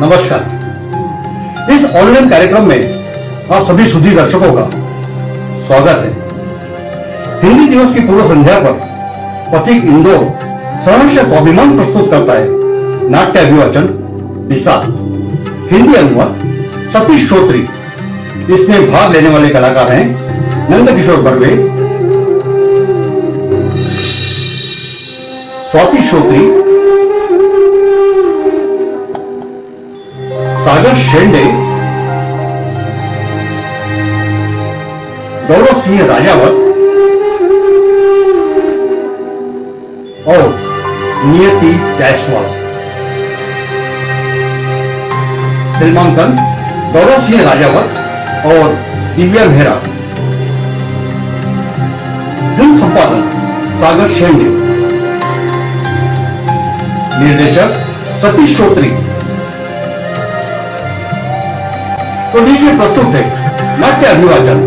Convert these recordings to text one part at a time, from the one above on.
नमस्कार। इस ऑनलाइन कार्यक्रम में आप सभी सुधी दर्शकों का स्वागत है। हिंदी दिवस की पूर्व संध्या पर पथिक इंदौर सहर्ष स्वाभिमान प्रस्तुत करता है नाट्य अभिवाचन बिसात। हिंदी अनुवाद सतीश श्रोत्री। इसमें भाग लेने वाले कलाकार हैं नंद किशोर बर्वे, स्वाति श्रोत्री, सागर शेंडे, गौरव सिंह राजावत और नियति जायसवाल। फिल्मांकन गौरव सिंह राजावत और दिव्या मेहरा। फिल्म संपादन सागर शेंडे। निर्देशक सतीश श्रोत्री। तो लीजिए प्रस्तुत है नाट्य अभिवाचन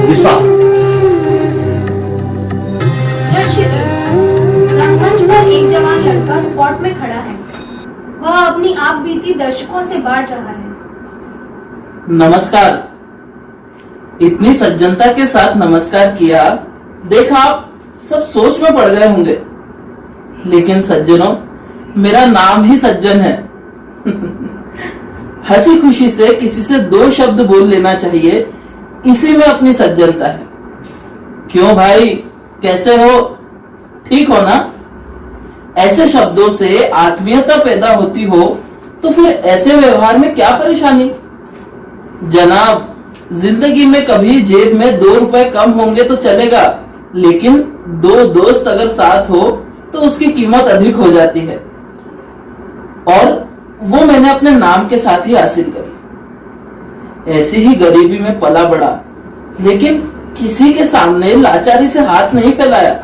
बिसात। रंगमंच पर एक जवान लड़का स्पॉट में खड़ा है। वह अपनी आप बीती दर्शकों से बांट रहा है। नमस्कार। इतनी सज्जनता के साथ नमस्कार किया, देखा आप सब सोच में पड़ गए होंगे, लेकिन सज्जनों, मेरा नाम ही सज्जन है। हंसी खुशी से किसी से दो शब्द बोल लेना चाहिए, इसी में अपनी सज्जनता है। क्यों भाई, कैसे हो? ठीक हो ना? ऐसे शब्दों से आत्मीयता पैदा होती हो तो फिर ऐसे व्यवहार में क्या परेशानी? जनाब, जिंदगी में कभी जेब में 2 रुपए कम होंगे तो चलेगा, लेकिन 2 दोस्त अगर साथ हो तो उसकी कीमत अधिक हो जाती है, और वो मैंने अपने नाम के साथ ही हासिल करी। ऐसी ही गरीबी में पला बढ़ा, लेकिन किसी के सामने लाचारी से हाथ नहीं फैलाया।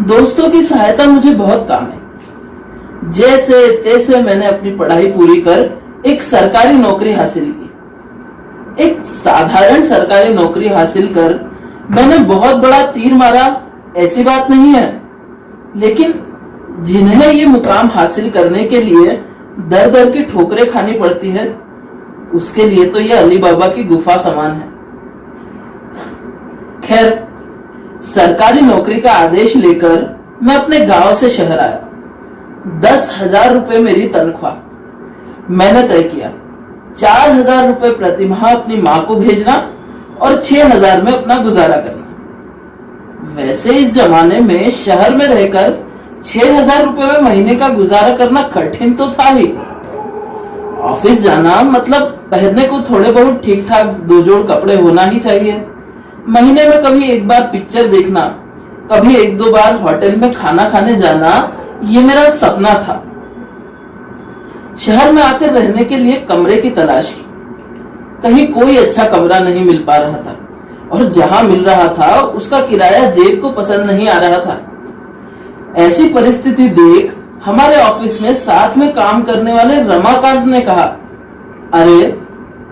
दोस्तों की सहायता मुझे बहुत काम है। जैसे तैसे मैंने अपनी पढ़ाई पूरी कर एक सरकारी नौकरी हासिल की। एक साधारण सरकारी नौकरी हासिल कर मैंने बहुत बड़ा तीर मारा, ऐसी बात नहीं है, लेकिन जिन्हें ये मुकाम हासिल करने के लिए दर दर की ठोकरें खानी पड़ती है, उसके लिए तो ये अली बाबा की गुफा समान है। खैर, सरकारी नौकरी का आदेश लेकर मैं अपने गांव से शहर आया। 10,000 रुपए मेरी तनख्वाह। मैंने तय किया 4,000 रुपए प्रतिमाह अपनी मां को भेजना और 6,000 में अपना गुजारा करना। वैसे इस जमाने में शहर में रहकर 6,000 रुपए में महीने का गुजारा करना कठिन तो था ही। ऑफिस जाना मतलब पहनने को थोड़े बहुत ठीक ठाक 2 जोड़ कपड़े होना ही चाहिए। महीने में कभी एक बार पिक्चर देखना, कभी 1-2 बार होटल में खाना खाने जाना, ये मेरा सपना था। शहर में आकर रहने के लिए कमरे की तलाश की। कहीं कोई अच्छा कमरा नहीं मिल पा रहा था, और जहां मिल रहा था उसका किराया जेब को पसंद नहीं आ रहा था। ऐसी परिस्थिति देख हमारे ऑफिस में साथ में काम करने वाले रमाकांत ने कहा, अरे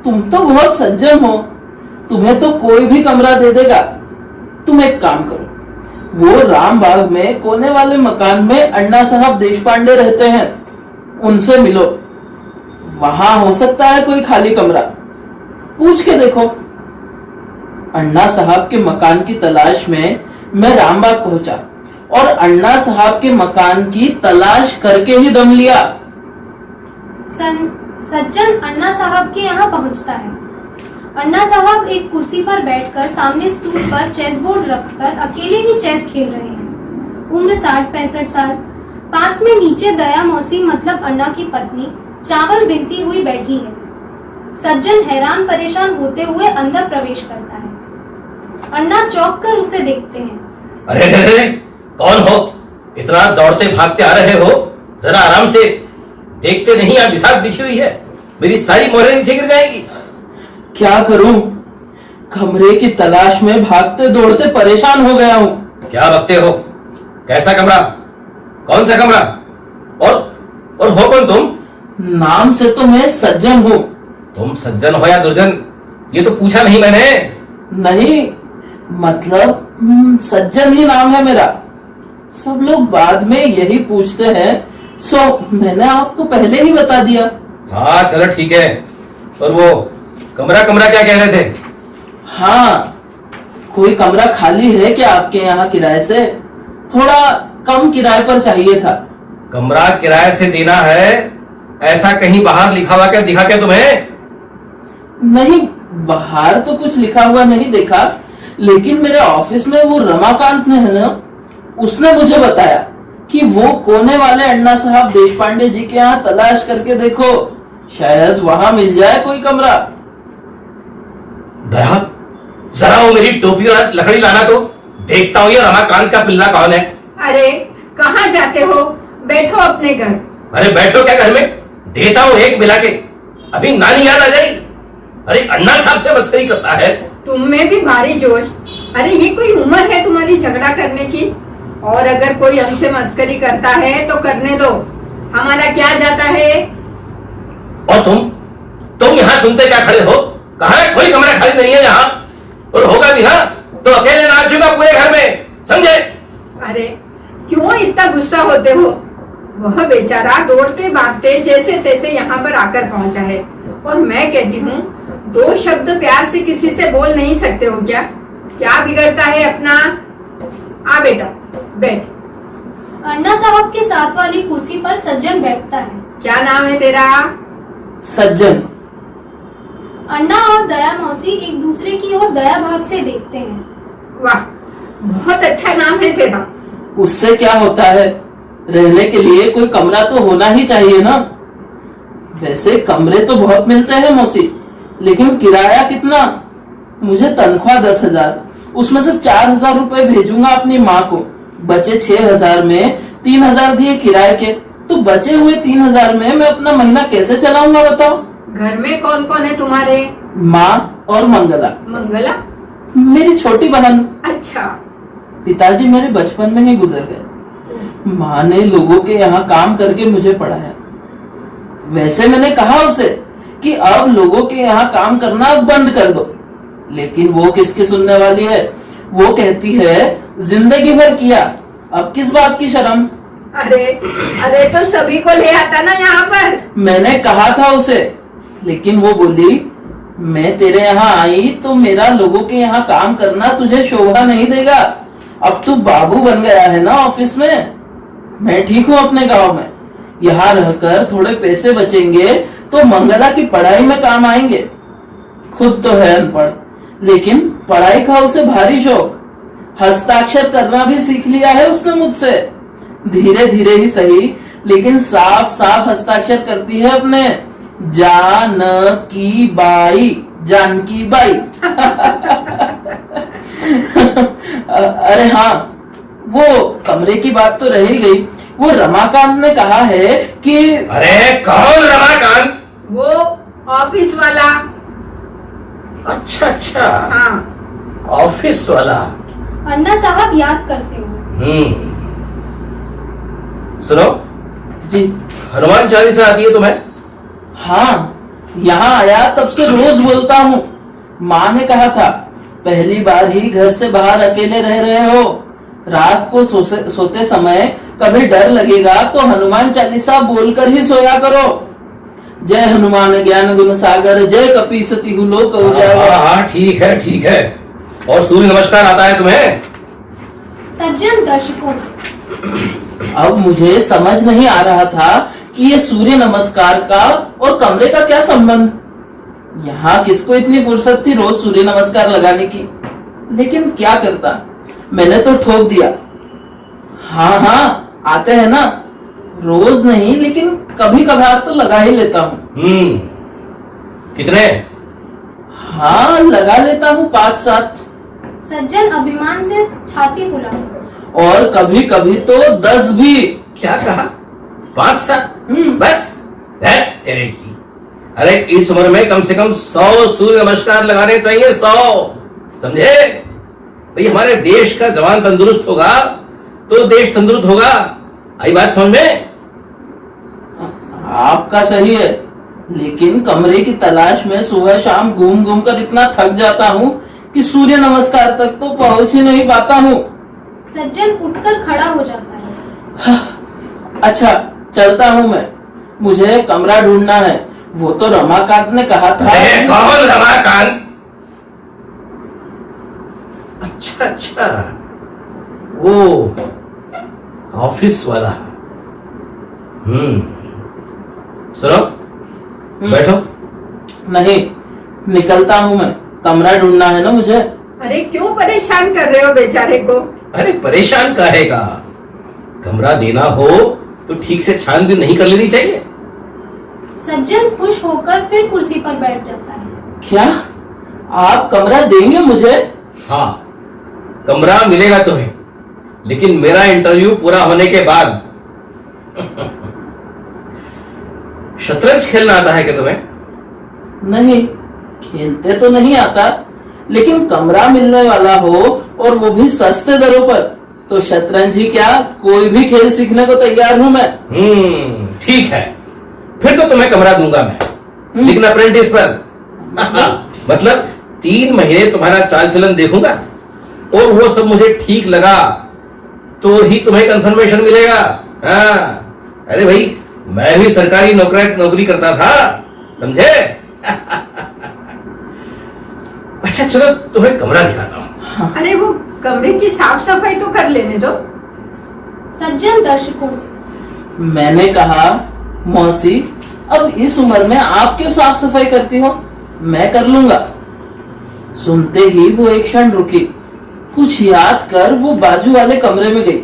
तुम तो बहुत सज्जन हो, तुम्हें तो कोई भी कमरा दे देगा। तुम एक काम करो, वो रामबाग में कोने वाले मकान में अण्णा साहब देशपांडे रहते हैं, उनसे मिलो। वहां हो सकता है कोई खाली कमरा, पूछ के देखो। अण्णा साहब के मकान की तलाश में मैं रामबाग पहुंचा और अण्णा साहब के मकान की तलाश करके ही दम लिया। सज्जन अण्णा साहब के यहाँ पहुँचता है। अण्णा साहब एक कुर्सी पर बैठकर सामने स्टूल पर चेस बोर्ड रखकर अकेले ही चेस खेल रहे हैं। उम्र 60-65 साल। पास में नीचे दया मौसी मतलब अण्णा की पत्नी चावल बिनती हुई बैठी है। सज्जन हैरान परेशान होते हुए अंदर प्रवेश करता है। अण्णा चौंक कर उसे देखते हैं। अरे अरे, कौन हो? इतना दौड़ते भागते आ रहे हो? जरा आराम से, देखते नहीं यहाँ बिसात बिछी हुई है, मेरी सारी मोहरें नीचे गिर जाएगी। क्या करूं? कमरे की तलाश में भागते दौड़ते परेशान हो गया हूं। क्या बकते हो? कैसा कमरा? कौन सा कमरा? और हो कौन तुम? नाम से तो मैं सज्जन हूं। तुम सज्जन हो या दुर्जन, ये तो पूछा नहीं मैंने। नहीं, मतलब सज्जन ही नाम है मेरा। सब लोग बाद में यही पूछते हैं, सो मैंने आपको पहले ही बता दिया। हाँ चलो ठीक है। और वो कमरा कमरा क्या कह रहे थे? हाँ, कोई कमरा खाली है क्या आपके यहाँ किराए से? थोड़ा कम किराए पर चाहिए था। कमरा किराए से देना है, ऐसा कहीं बाहर लिखा हुआ क्या दिखा क्या तुम्हें? नहीं, बाहर तो कुछ लिखा हुआ नहीं देखा, लेकिन मेरे ऑफिस में वो रमाकांत ने है ना, उसने मुझे बताया कि वो कोने वाले अण्णा साहब देशपांडे जी के यहाँ तलाश करके देखो, शायद वहां मिल जाए कोई कमरा। दया, जरा वो मेरी टोपी और लकड़ी लाना तो देखता हूँ ये रमाकांत का पिल्ला कौन है। अरे कहाँ जाते हो? बैठो अपने घर। अरे बैठो क्या घर में, देता हूँ एक मिला के, अभी नानी याद आ जाएगी। अरे अण्णा साहब से मस्करी करता है। तुम में भी भारी जोश। अरे ये कोई उम्र है तुम्हारी झगड़ा करने की? और अगर कोई हमसे मस्करी करता है तो करने दो, हमारा क्या जाता है। और तुम यहाँ सुनते क्या खड़े हो? कहा है कोई कमरा खाली नहीं है यहाँ, और होगा भी ना तो अकेले नाचूंगा पूरे घर में, समझे? अरे क्यों इतना गुस्सा होते हो? वह बेचारा दौड़ते भागते जैसे तैसे यहाँ पर आकर पहुँचा है, और मैं कहती हूँ 2 शब्द प्यार से किसी से बोल नहीं सकते हो क्या? क्या बिगड़ता है अपना? आ बेटा बैठ। अन्ना साहब के साथ वाली कुर्सी पर सज्जन बैठता है। क्या नाम है तेरा? सज्जन। अन्ना और दया मौसी एक दूसरे की ओर दया भाव से देखते हैं। वाह, बहुत अच्छा नाम है तेरा। उससे क्या होता है, रहने के लिए कोई कमरा तो होना ही चाहिए ना। वैसे कमरे तो बहुत मिलते हैं मौसी, लेकिन किराया कितना? मुझे तनख्वाह 10,000, उसमें से 4,000 रुपए भेजूंगा अपनी माँ को, बचे 6,000 में 3,000 दिए किराए के, तो बचे हुए 3,000 में मैं अपना महीना कैसे चलाऊंगा बताओ? घर में कौन कौन है तुम्हारे? माँ और मंगला, मंगला? मेरी छोटी बहन। अच्छा। पिताजी मेरे बचपन में ही गुजर गए। माँ ने लोगों के यहाँ काम करके मुझे पढ़ाया। वैसे मैंने कहा उसे कि अब लोगों के यहाँ काम करना बंद कर दो, लेकिन वो किसकी सुनने वाली है? वो कहती है जिंदगी भर किया, अब किस बात की शर्म। अरे अरे तो सभी को ले आता ना यहाँ पर। मैंने कहा था उसे, लेकिन वो बोली मैं तेरे यहाँ आई तो मेरा लोगों के यहाँ काम करना तुझे शोभा नहीं देगा। अब तू बाबू बन गया है ना ऑफिस में, मैं ठीक हूँ अपने गांव में, यहाँ रहकर थोड़े पैसे बचेंगे तो मंगला की पढ़ाई में काम आएंगे। खुद तो है अनपढ़, लेकिन पढ़ाई का उसे भारी शौक, हस्ताक्षर करना भी सीख लिया है उसने मुझसे। धीरे धीरे ही सही, लेकिन साफ साफ हस्ताक्षर करती है अपने, जानकी बाई, जानकी बाई। अरे हाँ, वो कमरे की बात तो रह ही गई। वो रमाकांत ने कहा है कि अरे कौन रमाकांत? वो ऑफिस वाला। अच्छा अच्छा, हाँ। ऑफिस वाला। अन्ना साहब याद करते हुए। सुनो जी। हनुमान चालीसा आती है तुम्हें? हाँ, यहाँ आया तब से रोज बोलता हूँ। माँ ने कहा था पहली बार ही घर से बाहर अकेले रह रहे हो, रात को सोते समय कभी डर लगेगा तो हनुमान चालीसा बोलकर ही सोया करो। जय हनुमान ज्ञान गुण सागर, जय कपीसति लोक उजागर। हाँ ठीक है ठीक है। और सूर्य नमस्कार आता है तुम्हें? सज्जन दर्शकों से। अब मुझे समझ नहीं आ रहा था कि ये सूर्य नमस्कार का और कमरे का क्या संबंध। यहाँ किसको इतनी फुर्सत थी रोज सूर्य नमस्कार लगाने की, लेकिन क्या करता, मैंने तो ठोक दिया। हाँ हाँ आते हैं ना, रोज नहीं लेकिन कभी कभार तो लगा ही लेता हूँ। कितने? हाँ लगा लेता हूँ 5-7। सज्जन अभिमान से छाती फुलाकर। और कभी कभी तो 10 भी। क्या कहा? 5-7? बस है तेरे की। अरे इस उम्र में कम से कम 100 सूर्य नमस्कार लगाने चाहिए, 100, समझे? भाई हमारे देश का जवान तंदुरुस्त होगा तो देश तंदुरुस्त होगा। आई बात समझ में? आपका सही है, लेकिन कमरे की तलाश में सुबह शाम घूम घूम कर इतना थक जाता हूँ कि सूर्य नमस्कार तक तो पहुंच ही नहीं पाता हूँ। सज्जन उठकर खड़ा हो जाता है। अच्छा चलता हूँ मैं, मुझे कमरा ढूंढना है, वो तो रमाकांत ने कहा था। अरे कौन रमाकांत? अच्छा अच्छा, वो ऑफिस वाला। सुनो, बैठो। नहीं, निकलता हूं मैं, कमरा ढूंढना है ना मुझे। अरे क्यों परेशान कर रहे हो बेचारे को? अरे परेशान काहेगा? कमरा देना हो तो ठीक से छानबीन नहीं कर लेनी चाहिए? सज्जन खुश होकर फिर कुर्सी पर बैठ जाता है। क्या आप कमरा देंगे मुझे? हाँ, कमरा मिलेगा तुम्हें, लेकिन मेरा इंटरव्यू पूरा होने के बाद। शतरंज खेलना आता है क्या तुम्हें? नहीं, खेलते तो नहीं आता, लेकिन कमरा मिलने वाला हो और वो भी सस्ते दरों पर, तो शतरंज ही क्या, कोई भी खेल सीखने को तैयार हूं मैं। ठीक है, फिर तो तुम्हें कमरा दूंगा मैं, लेकिन अप्रेंटिस पर। मतलब 3 महीने तुम्हारा चाल चलन देखूंगा, और वो सब मुझे ठीक लगा तो ही तुम्हें कंफर्मेशन मिलेगा। हाँ, अरे भाई, मैं भी सरकारी नौकरी करता था, समझे? अच्छा चलो, तुम्हें कमरा दिखाता हूँ। अरे वो कमरे की साफ सफाई तो कर लेने दो। सज्जन दर्शकों से, मैंने कहा, मौसी, अब इस उम्र में आप क्यों साफ सफाई करती हो, मैं कर लूंगा। सुनते ही वो एक क्षण रुकी, कुछ याद कर वो बाजू वाले कमरे में गई।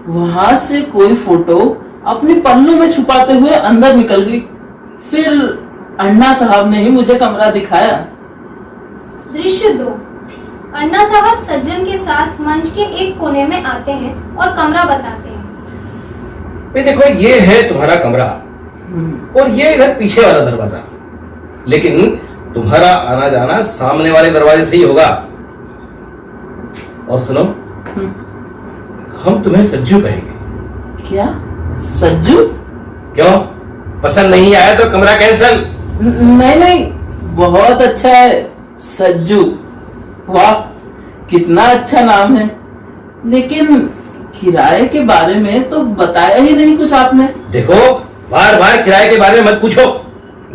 वहां से कोई फोटो अपने पन्नों में छुपाते हुए अंदर निकल गई। फिर अन्ना साहब ने ही मुझे कमरा दिखाया। दृश्य 2। अन्ना साहब सज्जन के साथ मंच के एक कोने में आते हैं और कमरा बताते हैं। ये देखो, ये है तुम्हारा कमरा, और ये इधर पीछे वाला दरवाजा, लेकिन तुम्हारा आना जाना सामने वाले दरवाजे से ही होगा। और सुनो, हम तुम्हें सज्जू कहेंगे। क्या? सज्जू? क्यों, पसंद नहीं आया तो कमरा कैंसल? नहीं नहीं, बहुत अच्छा है, सज्जू। वाह, कितना अच्छा नाम है। लेकिन किराए के बारे में तो बताया ही नहीं कुछ आपने। देखो, बार बार किराए के बारे में मत पूछो,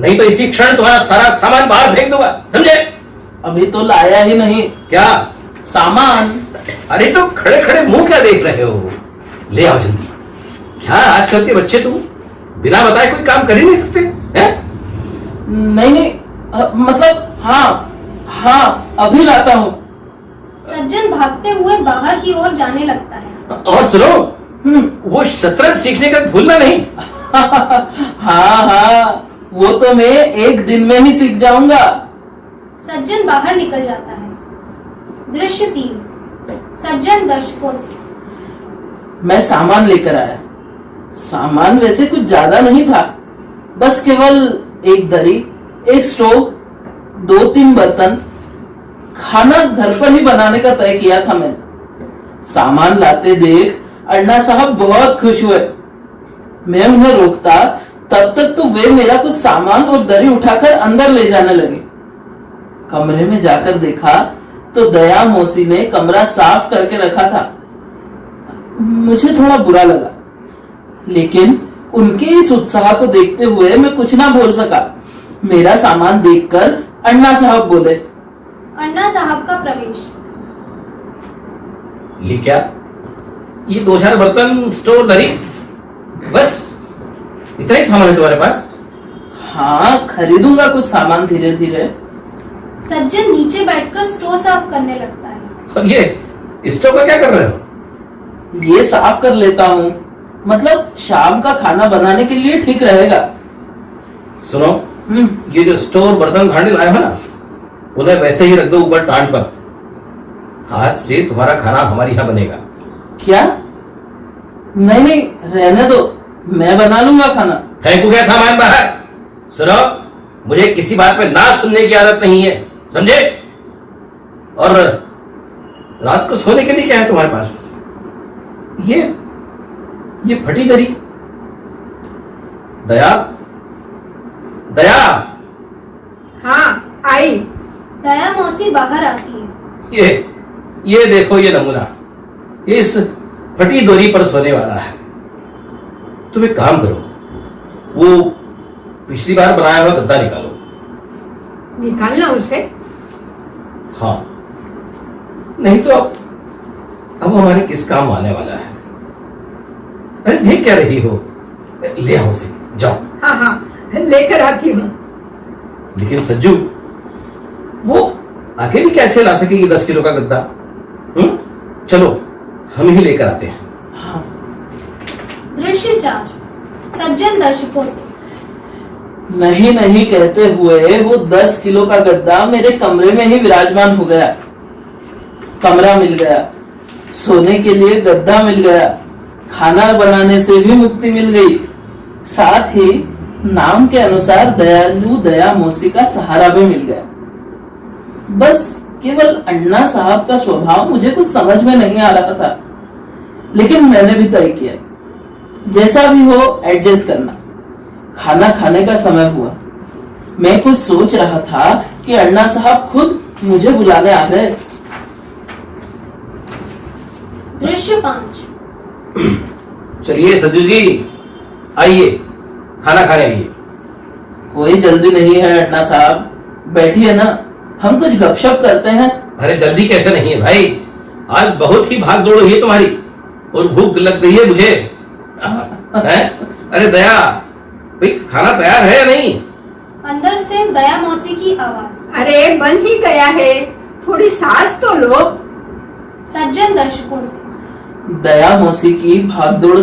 नहीं तो इसी क्षण तुम्हारा सारा सामान बाहर फेंक दूंगा, समझे? अभी तो लाया ही नहीं। क्या सामान? अरे तो खड़े खड़े मुंह क्या देख रहे हो, ले आओ जल्दी। क्या आजकल के बच्चे, तुम बिना बताए कोई काम कर ही नहीं सकते हैं? नहीं नहीं, मतलब हाँ हाँ, अभी लाता हूँ। सज्जन भागते हुए बाहर की ओर जाने लगता है। और सुनो, वो शतरंज सीखने का भूलना नहीं। हाँ हाँ, वो तो मैं एक दिन में ही सीख जाऊंगा। सज्जन बाहर निकल जाता है। दृश्य 3। सज्जन दर्शकों से, मैं सामान लेकर आया। सामान वैसे कुछ ज्यादा नहीं था, बस केवल एक दरी, एक स्टोव, 2-3 बर्तन। खाना घर पर ही बनाने का तय किया था मैंने। सामान लाते देख अन्ना साहब बहुत खुश हुए। मैं उन्हें रोकता, तब तक तो वे मेरा कुछ सामान और दरी उठाकर अंदर ले जाने लगे। कमरे में जाकर देखा तो दया मौसी ने कमरा साफ करके रखा था। मुझे थोड़ा बुरा लगा, लेकिन उनके इस उत्साह को देखते हुए मैं कुछ ना बोल सका। मेरा सामान देखकर अन्ना साहब बोले। अन्ना साहब का प्रवेश। ये क्या, ये 2-4 बर्तन, स्टोव, दरी, बस इतना ही सामान है तुम्हारे पास? हाँ, खरीदूंगा कुछ सामान धीरे धीरे। सज्जन नीचे बैठकर स्टोव साफ करने लगता है। और ये स्टोव का क्या कर रहे हो? ये साफ कर लेता हूँ, मतलब शाम का खाना बनाने के लिए ठीक रहेगा। सुनो, ये जो स्टोव बर्तन भांडे लाए हो ना, उन्हें वैसे ही रख दो ऊपर टांट पर। आज से तुम्हारा खाना हमारे यहाँ बनेगा। क्या? नहीं नहीं, रहने दो, मैं बना लूंगा खाना। फेंकू क्या सामान बाहर? सुनो, मुझे किसी बात पे ना सुनने की आदत नहीं है, समझे? और रात को सोने के लिए क्या है तुम्हारे पास? ये फटी दरी। दया, दया। हाँ, आई। दया मौसी बाहर आती है। ये देखो, ये नमूना, ये इस फटी डोरी पर सोने वाला है। तुम एक काम करो, वो पिछली बार बनाया हुआ गद्दा निकालो। निकालना उसे? हाँ, नहीं तो अब हमारे किस काम आने वाला है। अरे देख क्या रही हो, ले आओ उसे, जाओ। हाँ हाँ, लेकर आती हूँ। लेकिन सज्जू, वो अकेली कैसे ला सकेगी 10 किलो का गद्दा? चलो हम ही लेकर आते हैं। हाँ। दृश्य 4, सज्जन दर्शकों से। नहीं नहीं कहते हुए वो 10 किलो का गद्दा मेरे कमरे में ही विराजमान हो गया। कमरा मिल गया, सोने के लिए गद्दा मिल गया, खाना बनाने से भी मुक्ति मिल गई, साथ ही नाम के अनुसार दयालु दया मौसी का सहारा भी मिल गया। बस केवल अण्णा साहब का स्वभाव मुझे कुछ समझ में नहीं आ रहा था, लेकिन मैंने भी तय किया जैसा भी हो एडजस्ट करना। खाना खाने का समय हुआ। मैं कुछ सोच रहा था कि अण्णा साहब खुद मुझे बुलाने आ गए। दृश्य 5, चलिए सज्जू जी, आइए खाना खाने आइए। कोई जल्दी नहीं है अण्णा साहब, बैठिए ना, हम कुछ गपशप करते हैं। अरे जल्दी कैसे नहीं है भाई, आज बहुत ही भाग दौड़ हुई है तुम्हारी और भूख लग रही है मुझे। हैं? अरे दया भाई, खाना तैयार है या नहीं? अंदर से दया मौसी की आवाज। अरे बन ही गया है, थोड़ी सांस तो लो। सज्जन दर्शकों से। दया मौसी की भागदौड़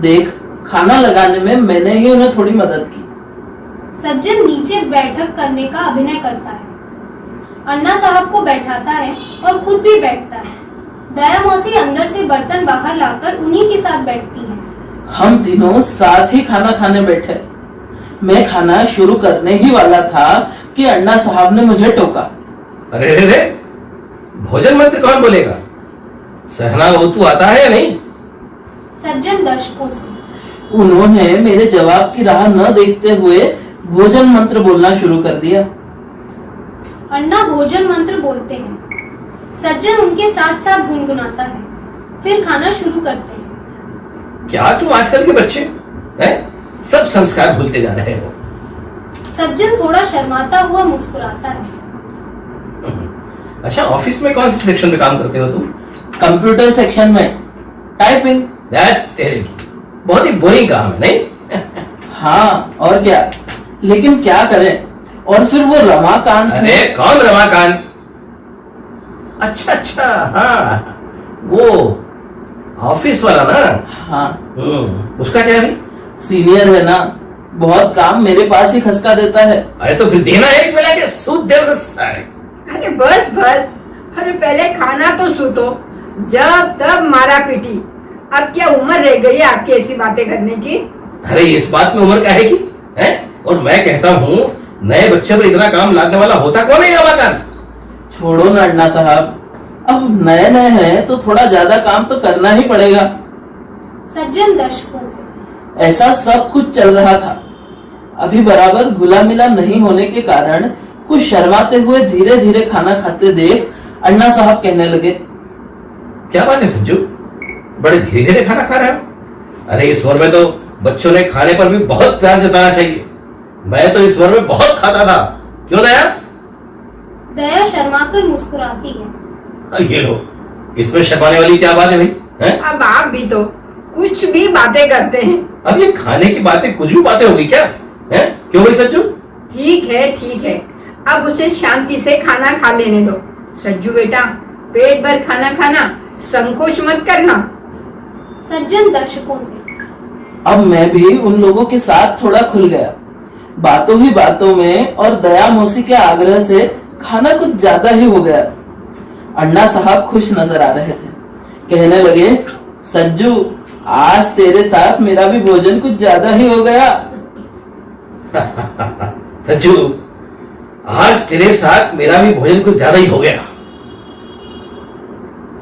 देख खाना लगाने में मैंने ही उन्हें थोड़ी मदद की। सज्जन नीचे बैठक करने का अभिनय करता है, अन्ना साहब को बैठाता है और खुद भी बैठता है। दया मौसी अंदर से बर्तन बाहर लाकर उन्हीं के साथ बैठती है। हम तीनों साथ ही खाना खाने बैठे। मैं खाना शुरू करने ही वाला था कि अण्णा साहब ने मुझे टोका। अरे रे रे, भोजन मंत्र कौन बोलेगा? सहना वो तू आता है या नहीं? सज्जन दर्शकों से। उन्होंने मेरे जवाब की राह न देखते हुए भोजन मंत्र बोलना शुरू कर दिया। अन्ना भोजन मंत्र बोलते हैं, सज्जन उनके साथ साथ गुनगुनाता है, फिर खाना शुरू करते हैं। क्या तुम आजकल के बच्चे हैं? सब संस्कार भूलते जा रहे हो। सज्जन थोड़ा शर्माता हुआ मुस्कुराता है। अच्छा, ऑफिस में कौन से सेक्शन में काम करते हो तुम? कंप्यूटर सेक्शन में टाइपिंग। तेरे की बहुत ही बोरिंग काम है नहीं? हाँ और क्या, लेकिन क्या करें। और फिर वो रमाकांत। अरे कौन रमाकांत? अच्छा, हाँ वो ऑफिस वाला ना? हाँ। उसका क्या है? सीनियर है ना, बहुत काम मेरे पास ही खसका देता है। अरे तो फिर देना एक मिला के सूद दे दो सारे। अरे बस बस, अरे पहले खाना तो सूतो, जब तब मारा पीटी। अब क्या उम्र रह गई है आपकी ऐसी बातें करने की? अरे इस बात में उम्र क्या है की है? और मैं कहता हूँ नए बच्चे पर इतना काम लादने वाला होता कौन है रमाकांत? छोड़ो ना अण्णा साहब, अब नए नए हैं तो थोड़ा ज्यादा काम तो करना ही पड़ेगा। सज्जन दर्शकों से। ऐसा सब कुछ चल रहा था। अभी बराबर घुला मिला नहीं होने के कारण कुछ शर्माते हुए धीरे धीरे खाना खाते देख अण्णा साहब कहने लगे, क्या बात है सज्जू, बड़े धीरे धीरे खाना खा रहे हो? अरे इस उम्र में तो बच्चों ने खाने पर भी बहुत प्यार जताना चाहिए। मैं तो इस उम्र में बहुत खाता था, क्यों दया? दया शर्माकर मुस्कुराती है। ये लो, इसमें शर्माने वाली क्या बात है भाई? हैं? अब आप भी तो कुछ भी बातें करते हैं। अब ये खाने की बातें कुछ भी बातें होगी क्या? हैं? क्यों भाई सज्जू? ठीक है, अब उसे शांति से खाना खा लेने दो। सज्जू बेटा, पेट भर खाना खाना, संकोच मत करना। सज्जन दर्शकों से। अब मैं भी उन लोगों के साथ थोड़ा खुल गया। बातों ही बातों में और दया मौसी के आग्रह से खाना कुछ ज्यादा ही हो गया। अण्णा साहब खुश नजर आ रहे थे, कहने लगे, सज्जू आज तेरे साथ मेरा भी भोजन कुछ ज्यादा ही हो गया। सज्जू, आज तेरे साथ मेरा भी भोजन कुछ ज्यादा ही हो गया।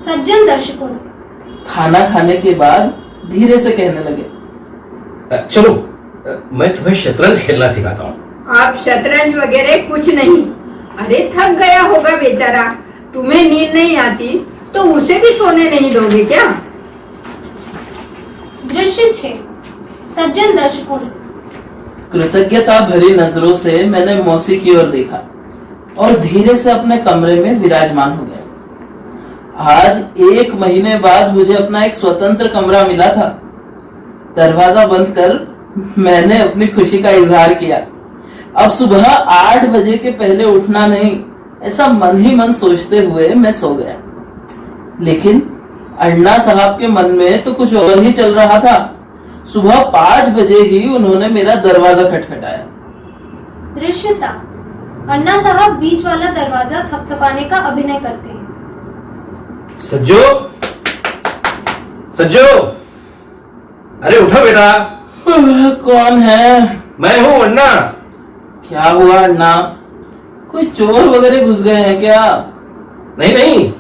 सज्जन दर्शकों से। खाना खाने के बाद धीरे से कहने लगे, चलो मैं तुम्हें शतरंज खेलना सिखाता हूँ। आप शतरंज वगैरह कुछ नहीं। अरे थक गया होगा बेचारा, तुम्हें नींद नहीं आती तो उसे भी सोने नहीं दोगे क्या? दृश्य 6, सज्जन दर्शकों से। कृतज्ञता भरी नजरों से मैंने मौसी की ओर देखा और धीरे से अपने कमरे में विराजमान हो गया। आज 1 महीने बाद मुझे अपना एक स्वतंत्र कमरा मिला था। दरवाजा बंद कर मैंने अपनी खुशी का इजहार किया। अब सुबह 8 बजे के पहले उठना नहीं, ऐसा मन ही मन सोचते हुए मैं सो गया। लेकिन अण्णा साहब के मन में तो कुछ और ही चल रहा था। सुबह 5 बजे ही उन्होंने मेरा दरवाजा खटखटाया। दृश्य 7। अन्ना साहब बीच वाला दरवाजा थपथपाने का अभिनय करते हैं। सज्जो, सज्जो, अरे उठो बेटा। कौन है? मैं हूँ अन्ना। क्या हुआ अण्णा? कोई चोर वगैरह घुस गए हैं क्या? नहीं नहीं।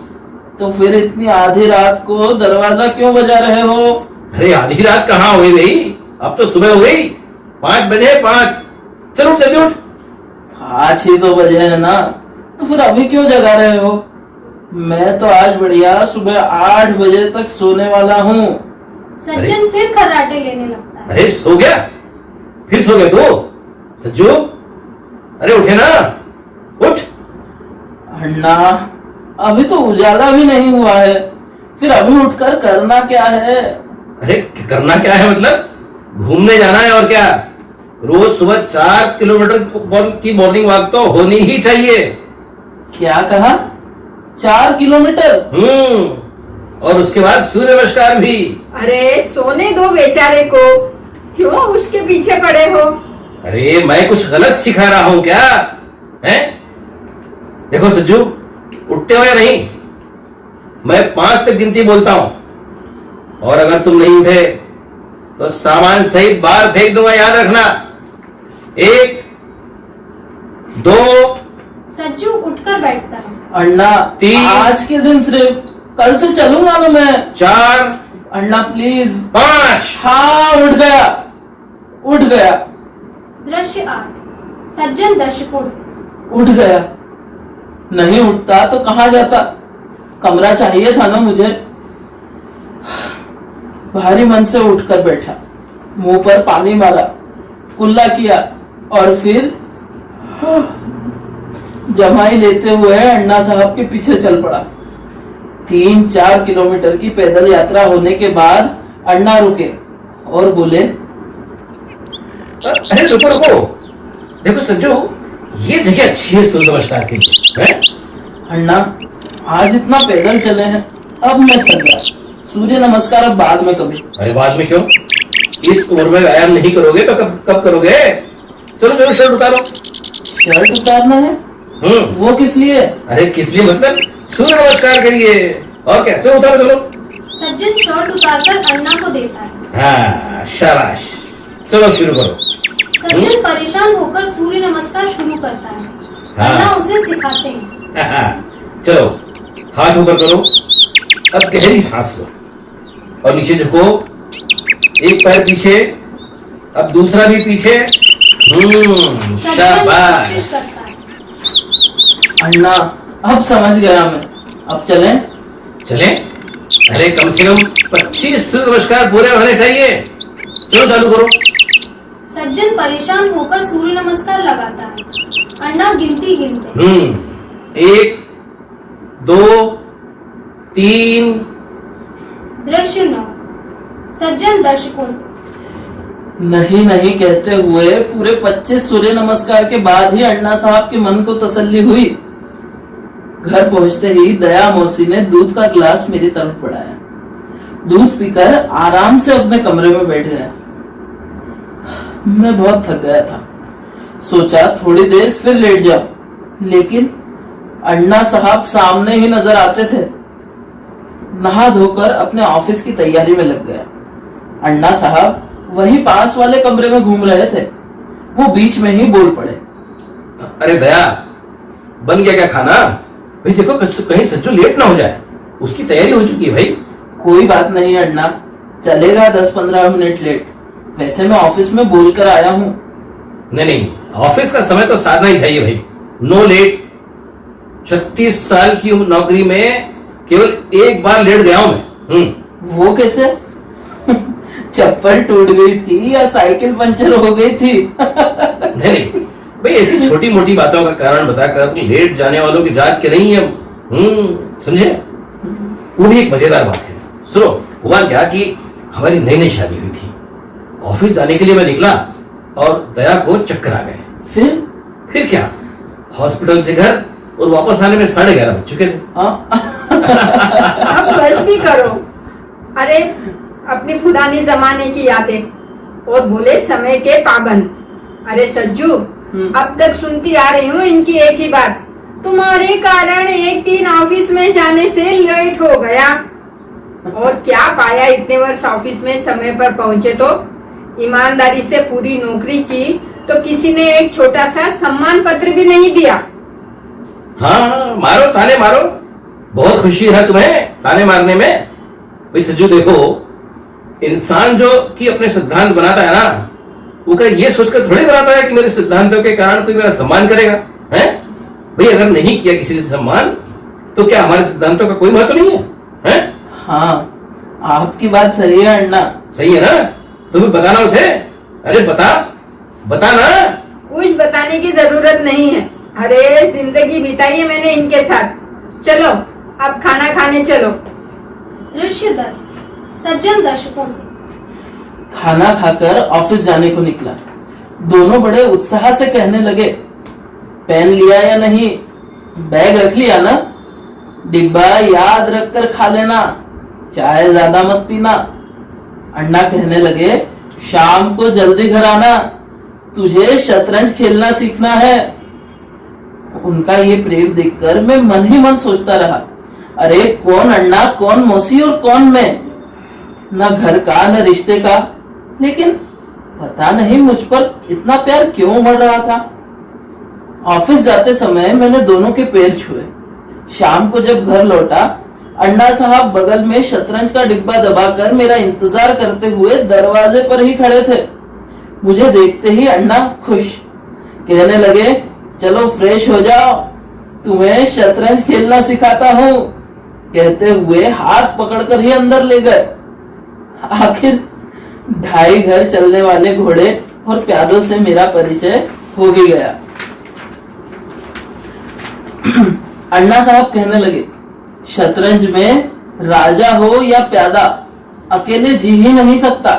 तो फिर इतनी आधी रात को दरवाजा क्यों बजा रहे हो? अरे आधी रात कहाँ हुई भाई, अब तो सुबह हो गई। 5 बजे 5। चलो जल्दी उठ। 5 ही तो बजे है ना, तो फिर अभी क्यों जगा रहे हो? मैं तो आज बढ़िया सुबह 8 बजे तक सोने वाला हूँ। सज्जन फिर खर्राटे लेने लगता है। अरे सो गया, फिर सो गए तो। सज्जू, अरे उठे ना, उठ। अण्णा, अभी तो उजाला भी नहीं हुआ है, फिर अभी उठकर करना क्या है? अरे करना क्या है मतलब? घूमने जाना है और क्या। रोज सुबह 4 किलोमीटर की मॉर्निंग वॉक तो होनी ही चाहिए। क्या कहा? 4 किलोमीटर? और उसके बाद सूर्य नमस्कार भी। अरे सोने दो बेचारे को, क्यों उसके पीछे पड़े हो? अरे मैं कुछ गलत सिखा रहा हूं क्या? हैं? देखो सज्जू, उठते हो या नहीं? मैं 5 तक गिनती बोलता हूं, और अगर तुम नहीं उठे तो सामान सहित बाहर फेंक दूंगा, याद रखना। 1 2। सज्जू उठकर बैठता है। अण्णा, 3। आज के दिन सिर्फ, कल से चलूंगा ना मैं। 4। अण्णा प्लीज। 5। हाँ, उठ गया, उठ गया। दृश्य 8। सज्जन दर्शकों से। उठ गया। नहीं उठता तो कहाँ जाता? कमरा चाहिए था ना मुझे। भारी मन से उठकर बैठा, मुंह पर पानी मारा, कुल्ला किया और फिर जमाई लेते हुए अण्णा साहब के पीछे चल पड़ा। 3-4 किलोमीटर की पैदल यात्रा होने के बाद अण्णा रुके और बोले, अरे रुको रुको, देखो सज्जू, ये जगह अच्छी है सूर्य नमस्कार के लिए। हैं? अण्णा, आज इतना पैदल चले हैं, अब मैं थक गया। सूर्य नमस्कार अब बाद में कभी। अरे बाद में क्यों? इस उम्र में व्यायाम नहीं करोगे तो कब कब करोगे? चलो चलो शर्ट उतारो। शर्ट उतारना है? वो किस लिए? अरे किस लिए मतलब? सूर्य नमस्कार के लिए। और क्या, चलो उतारो चलो। सज्जन शर्ट उतारकर अन्ना को देता है। हाँ शाबाश, चलो शुरू करो। सज्जन परेशान होकर सूर्य नमस्कार शुरू करता है। अन्ना उसे सिखाते हैं। चलो हाथ ऊपर करो, अब गहरी सांस लो और नीचे झुको। एक पैर पीछे, अब दूसरा भी पीछे। सज्जन शाबाश। कोशिश करता है। अण्णा, अब समझ गया मैं, अब चलें? चले? अरे कम से कम 25 सूर्य नमस्कार पूरे होने चाहिए। चलो चालू करो। सज्जन परेशान होकर सूर्य नमस्कार लगाता है। अन्ना गिनती गिनते। 1 2 3। दृश्य 9। सज्जन दर्शकों से। नहीं नहीं कहते हुए पूरे 25 सूर्य नमस्कार के बाद ही अण्णा साहब के मन को तसल्ली हुई। घर पहुंचते ही दया मौसी ने दूध का गिलास मेरी तरफ बढ़ाया। दूध पीकर आराम से अपने कमरे में बैठ गया। मैं बहुत थक गया था, सोचा थोड़ी देर फिर लेट जाऊं, लेकिन अण्णा साहब सामने ही नजर आते थे। नहा धोकर अपने ऑफिस की तैयारी में लग गया। अण्णा साहब वही पास वाले कमरे में घूम रहे थे। वो बीच में ही बोल पड़े, अरे दया, बन गया क्या खाना? भाई देखो कहीं सज्जू लेट ना हो जाए, उसकी तैयारी हो चुकी है भाई। कोई बात नहीं अण्णा, चलेगा 10-15 मिनट लेट, वैसे मैं ऑफिस में बोल कर आया हूँ। नहीं, ऑफिस का समय तो साधना ही चाहिए भाई, नो लेट। 36 साल की नौकरी में केवल एक बार लेट गया हूं मैं। वो कैसे? चप्पल टूट गई थी या साइकिल पंचर हो गई थी? नहीं भाई, ऐसी छोटी मोटी बातों का कारण बताकर लेट जाने वालों की जात के नहीं है। समझे? वो भी एक मजेदार बात है। सुनो, हुआ क्या कि हमारी नई नई शादी हुई थी। ऑफिस जाने के लिए मैं निकला और दया को चक्कर आ गए। फिर क्या, हॉस्पिटल से घर और वापस आने में 11:30 बज चुके थे। अब बस भी करो। अरे अपनी पुरानी जमाने की यादें और बोले समय के पाबंद। अरे सज्जू, अब तक सुनती आ रही हूँ इनकी एक ही बात, तुम्हारे कारण एक दिन ऑफिस में जाने से लेट हो गया। और क्या पाया इतने वर्ष ऑफिस में समय पर पहुँचे तो? ईमानदारी से पूरी नौकरी की तो किसी ने एक छोटा सा सम्मान पत्र भी नहीं दिया। हाँ, मारो ताने मारो, बहुत खुशी है तुम्हें ताने मारने में। भाई सज्जू देखो, इंसान जो कि अपने सिद्धांत बनाता है ना, वो क्या ये सोचकर थोड़ी बनाता है कि मेरे सिद्धांतों के कारण कोई मेरा सम्मान करेगा? हैं? भाई अगर नहीं किया किसी से सम्मान तो क्या हमारे सिद्धांतों का कोई महत्व नहीं है? हैं? हाँ, आपकी बात सही है अण्णा। सही है ना? तुम्हें बताना उसे। अरे बता ना। कुछ बताने की जरूरत नहीं है। अरे जिंदगी बिताई है मैंने इनके साथ। चलो अब खाना खाने चलो। दृश्य 10 सज्जन दर्शकों से। खाना खाकर ऑफिस जाने को निकला। दोनों बड़े उत्साह से कहने लगे, पेन लिया या नहीं? बैग रख लिया ना? डिब्बा याद रखकर खा लेना, चाय ज्यादा मत पीना। अण्णा कहने लगे, शाम को जल्दी घर आना, तुझे शतरंज खेलना सीखना है। उनका ये प्रेम देखकर मैं मन ही मन सोचता रहा, अरे कौन अण्णा, कौन मौसी और कौन मैं? न घर का न रिश्ते का, लेकिन पता नहीं मुझ पर इतना प्यार क्यों उमड़ रहा था। ऑफिस जाते समय मैंने दोनों के पैर छुए। शाम को जब घर लौटा, अण्णा साहब बगल में शतरंज का डिब्बा दबाकर मेरा इंतजार करते हुए दरवाजे पर ही खड़े थे। मुझे देखते ही अण्णा खुश, कहने लगे, चलो फ्रेश हो जाओ, तुम्हें शतरंज खेलना सिखाता हूँ। कहते हुए हाथ पकड़कर ही अंदर ले गए। आखिर 2.5 घर चलने वाले घोड़े और प्यादों से मेरा परिचय हो ही गया। अण्णा साहब कहने लगे, शतरंज में राजा हो या प्यादा, अकेले जी ही नहीं सकता।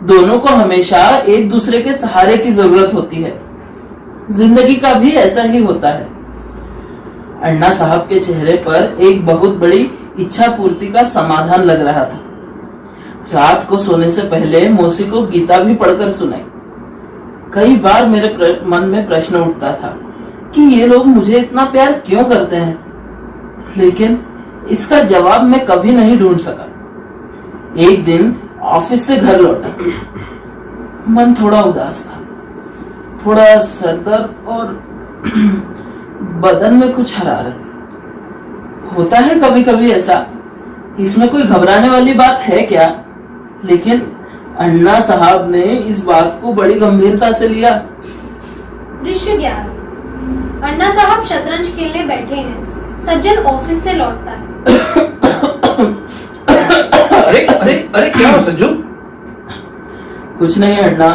दोनों को हमेशा एक दूसरे के सहारे की जरूरत होती है। जिंदगी का भी ऐसा ही होता है। अण्णा साहब के चेहरे पर एक बहुत बड़ी इच्छा पूर्ति का समाधान लग रहा था। रात को सोने से पहले मौसी को गीता भी पढ़कर सुनाई। कई बार मेरे मन में प्रश्न उठता था कि ये लोग मुझे इतना प्यार क्यों करते हैं, लेकिन इसका जवाब मैं कभी नहीं ढूंढ सका। एक दिन ऑफिस से घर लौटा, मन थोड़ा उदास था, थोड़ा सरदर्द और बदन में कुछ हरारत। होता है कभी कभी ऐसा, इसमें कोई घबराने वाली बात है क्या? लेकिन अण्णा साहब ने इस बात को बड़ी गंभीरता से लिया। दृश्य 11 अण्णा साहब शतरंज खेलने बैठे हैं। सज्जन ऑफिस से लौटता है। अरे अरे अरे क्या हो सज्जू? कुछ नहीं अण्णा,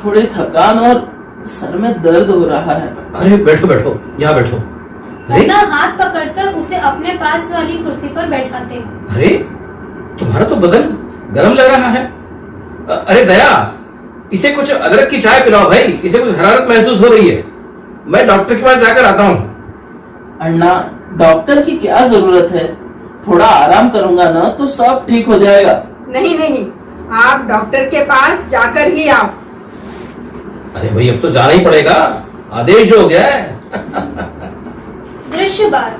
थोड़ी थकान और सर में दर्द हो रहा है। अरे बैठो बैठो, यहाँ बैठो। अरे अण्णा हाथ पकड़कर उसे अपने पास वाली कुर्सी पर बैठाते हैं। अरे तुम्हारा तो बदन गर्म लग रहा है। अरे दया, इसे कुछ अदरक की चाय पिलाओ भाई, इसे कुछ हरारत महसूस हो रही है। मैं डॉक्टर के पास जाकर आता हूँ। अण्णा, डॉक्टर की क्या जरूरत है? थोड़ा आराम करूंगा ना तो सब ठीक हो जाएगा। नहीं नहीं, आप डॉक्टर के पास जाकर ही आओ। अरे भाई अब तो जाना ही पड़ेगा, आदेश जो हो गया है। दृश्य 12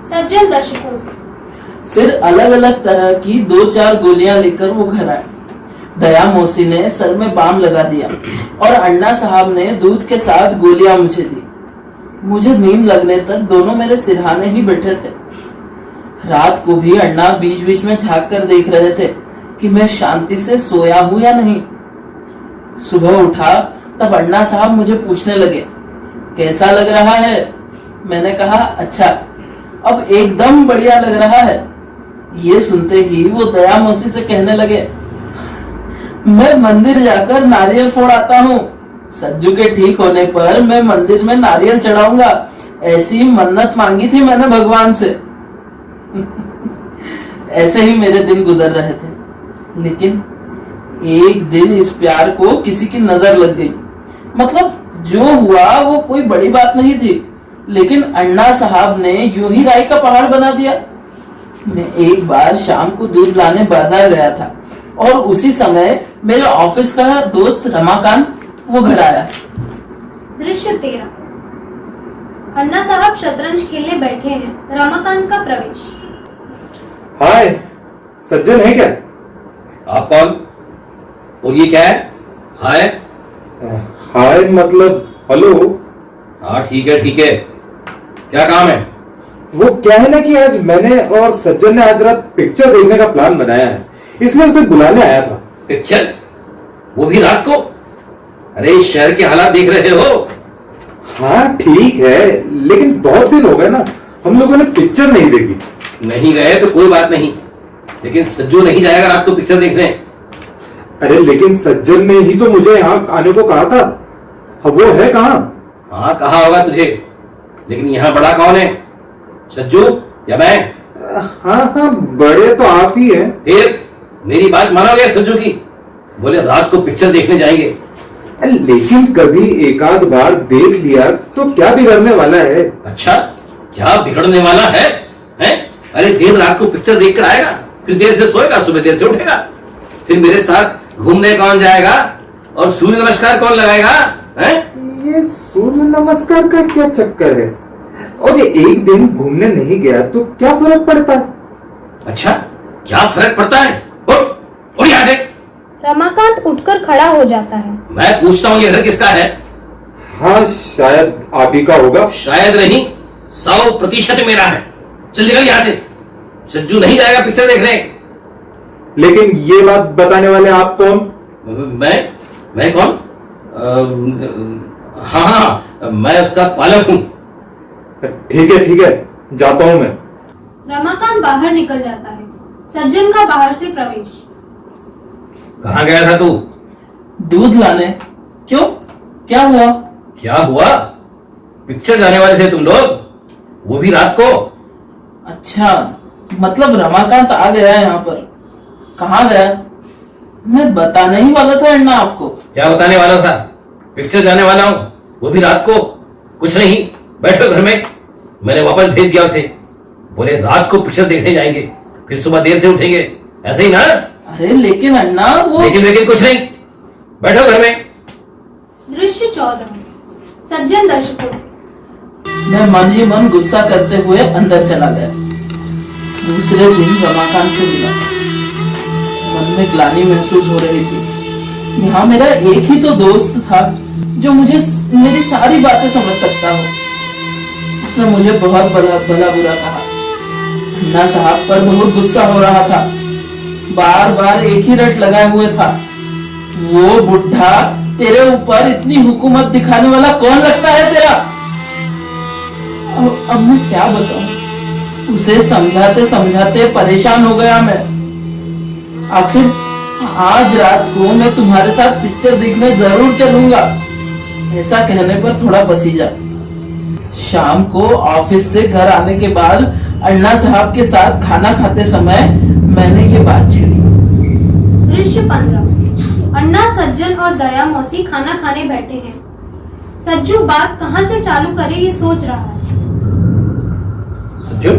सज्जन दर्शकों से। फिर अलग अलग तरह की 2-4 गोलियां लेकर वो घर आए। दया मौसी ने सर में बाम लगा दिया और अण्णा साहब ने दूध के साथ गोलियां मुझे दी। मुझे नींद लगने तक दोनों मेरे सिरहाने ही बैठे थे। रात को भी अण्णा बीच बीच में झांक कर देख रहे थे कि मैं शांति से सोया हूं या नहीं। सुबह उठा तब अण्णा साहब मुझे पूछने लगे, कैसा लग रहा है? मैंने कहा, अच्छा, अब एकदम बढ़िया लग रहा है। ये सुनते ही वो दया मौसी से कहने लगे, मैं मंदिर जाकर नारियल फोड़ आता हूँ। सज्जू के ठीक होने पर मैं मंदिर में नारियल चढ़ाऊंगा, ऐसी मन्नत मांगी थी मैंने भगवान से। ऐसे ही मेरे दिन गुजर रहे थे, लेकिन एक दिन इस प्यार को किसी की नजर लग गई। मतलब जो हुआ वो कोई बड़ी बात नहीं थी, लेकिन अन्ना साहब ने यूं ही राई का पहाड़ बना दिया। मैं एक बार शाम को दूध लाने बाजार गया था और उसी समय मेरे ऑफिस का दोस्त रमाकांत वो घर आया। दृश्य 13। अन्ना साहब शतरंज खेलने बैठे हैं। रमाकांत का प्रवेश। हाय, सज्जन है क्या? आप कौन? और ये क्या है? हाय? हाय मतलब हेलो। हाँ ठीक है ठीक है, क्या काम है? वो क्या है ना कि आज मैंने और सज्जन ने आज रात पिक्चर देखने का प्लान बनाया है, इसलिए उसे बुलाने आया था। पिक्चर? वो भी रात को? अरे इस शहर के हालात देख रहे हो? हाँ ठीक है, लेकिन बहुत दिन हो गए ना हम लोगों ने पिक्चर नहीं देखी। नहीं गए तो कोई बात नहीं, लेकिन सज्जू नहीं जाएगा रात को पिक्चर देखने। अरे लेकिन सज्जन ने ही तो मुझे यहाँ आने को कहा था। अब वो है कहाँ? हाँ कहा होगा तुझे, लेकिन यहाँ बड़ा कौन है, सज्जू या मैं? हाँ हाँ, बड़े तो आप ही हैं। फिर मेरी बात मानोगे सज्जू की? बोले रात को पिक्चर देखने जाएंगे। लेकिन कभी एक आध बार देख लिया तो क्या बिगड़ने वाला है? अच्छा, क्या बिगड़ने वाला है? हैं? अरे देर रात को पिक्चर देखकर आएगा, फिर देर से सोएगा, सुबह देर से उठेगा, फिर मेरे साथ घूमने कौन जाएगा और सूर्य नमस्कार कौन लगाएगा? हैं? ये सूर्य नमस्कार का क्या चक्कर है? और ये एक दिन घूमने नहीं गया तो क्या फर्क पड़ता है? अच्छा, क्या फर्क पड़ता है? उठ यहाँ से। रमाकांत उठकर खड़ा हो जाता है। मैं पूछता हूँ ये घर किसका है? हाँ शायद आप ही का होगा। शायद नहीं, 100% मेरा है। चल निकल यहाँ से, सज्जू नहीं जाएगा पिक्चर देखने। लेकिन ये बात बताने वाले आप कौन? मैं कौन? हाँ हाँ, मैं उसका पालक हूँ। ठीक है, जाता हूं मैं। रमाकांत बाहर निकल जाता है। सज्जन का बाहर से प्रवेश। कहाँ गया था तू? दूध लाने। क्यों, क्या हुआ? क्या हुआ? पिक्चर जाने वाले थे तुम लोग, वो भी रात को? अच्छा, मतलब रमाकांत आ गया है यहाँ पर। कहाँ गया? मैं बताने ही वाला था अन्ना आपको। क्या बताने वाला था? पिक्चर जाने वाला हूँ, वो भी रात को। कुछ नहीं, बैठो घर में। मैंने वापस भेज दिया उसे, बोले रात को पिक्चर देखने जाएंगे, फिर सुबह देर से उठेंगे, ऐसे ही ना? अरे लेकिन अन्ना वो। लेकिन कुछ नहीं, बैठो घर में। दृश्य 14। सज्जन दर्शकों से। मैं मन ही मन गुस्सा करते हुए अंदर चला गया। दूसरे दिन रमाकांत से मिला। मन में ग्लानि महसूस हो रही थी। यहाँ मेरा एक ही तो दोस्त था जो मुझे मेरी सारी बातें समझ सकता हो। उसने मुझे बहुत भला बुरा कहा। अन्ना साहब पर बहुत गुस्सा हो रहा था, बार बार एक ही रट लगाए हुए था। वो बुढ़ा तेरे ऊपर इतनी हुकूमत दिखाने वाला कौन लगता है तेरा? अब मैं क्या बताऊं? उसे समझाते समझाते परेशान हो गया मैं। आखिर आज रात को मैं तुम्हारे साथ पिक्चर देखने जरूर चलूंगा, ऐसा कहने पर थोड़ा पसीजा। शाम को ऑफिस से घर आने के बाद अन्ना साहब के साथ खाना खाते समय मैंने ये बात छेड़ी। दृश्य 15। अन्ना, सज्जन और दया मौसी खाना खाने बैठे हैं। सज्जू बात कहाँ से चालू करे ये सोच रहा है। सज्जू,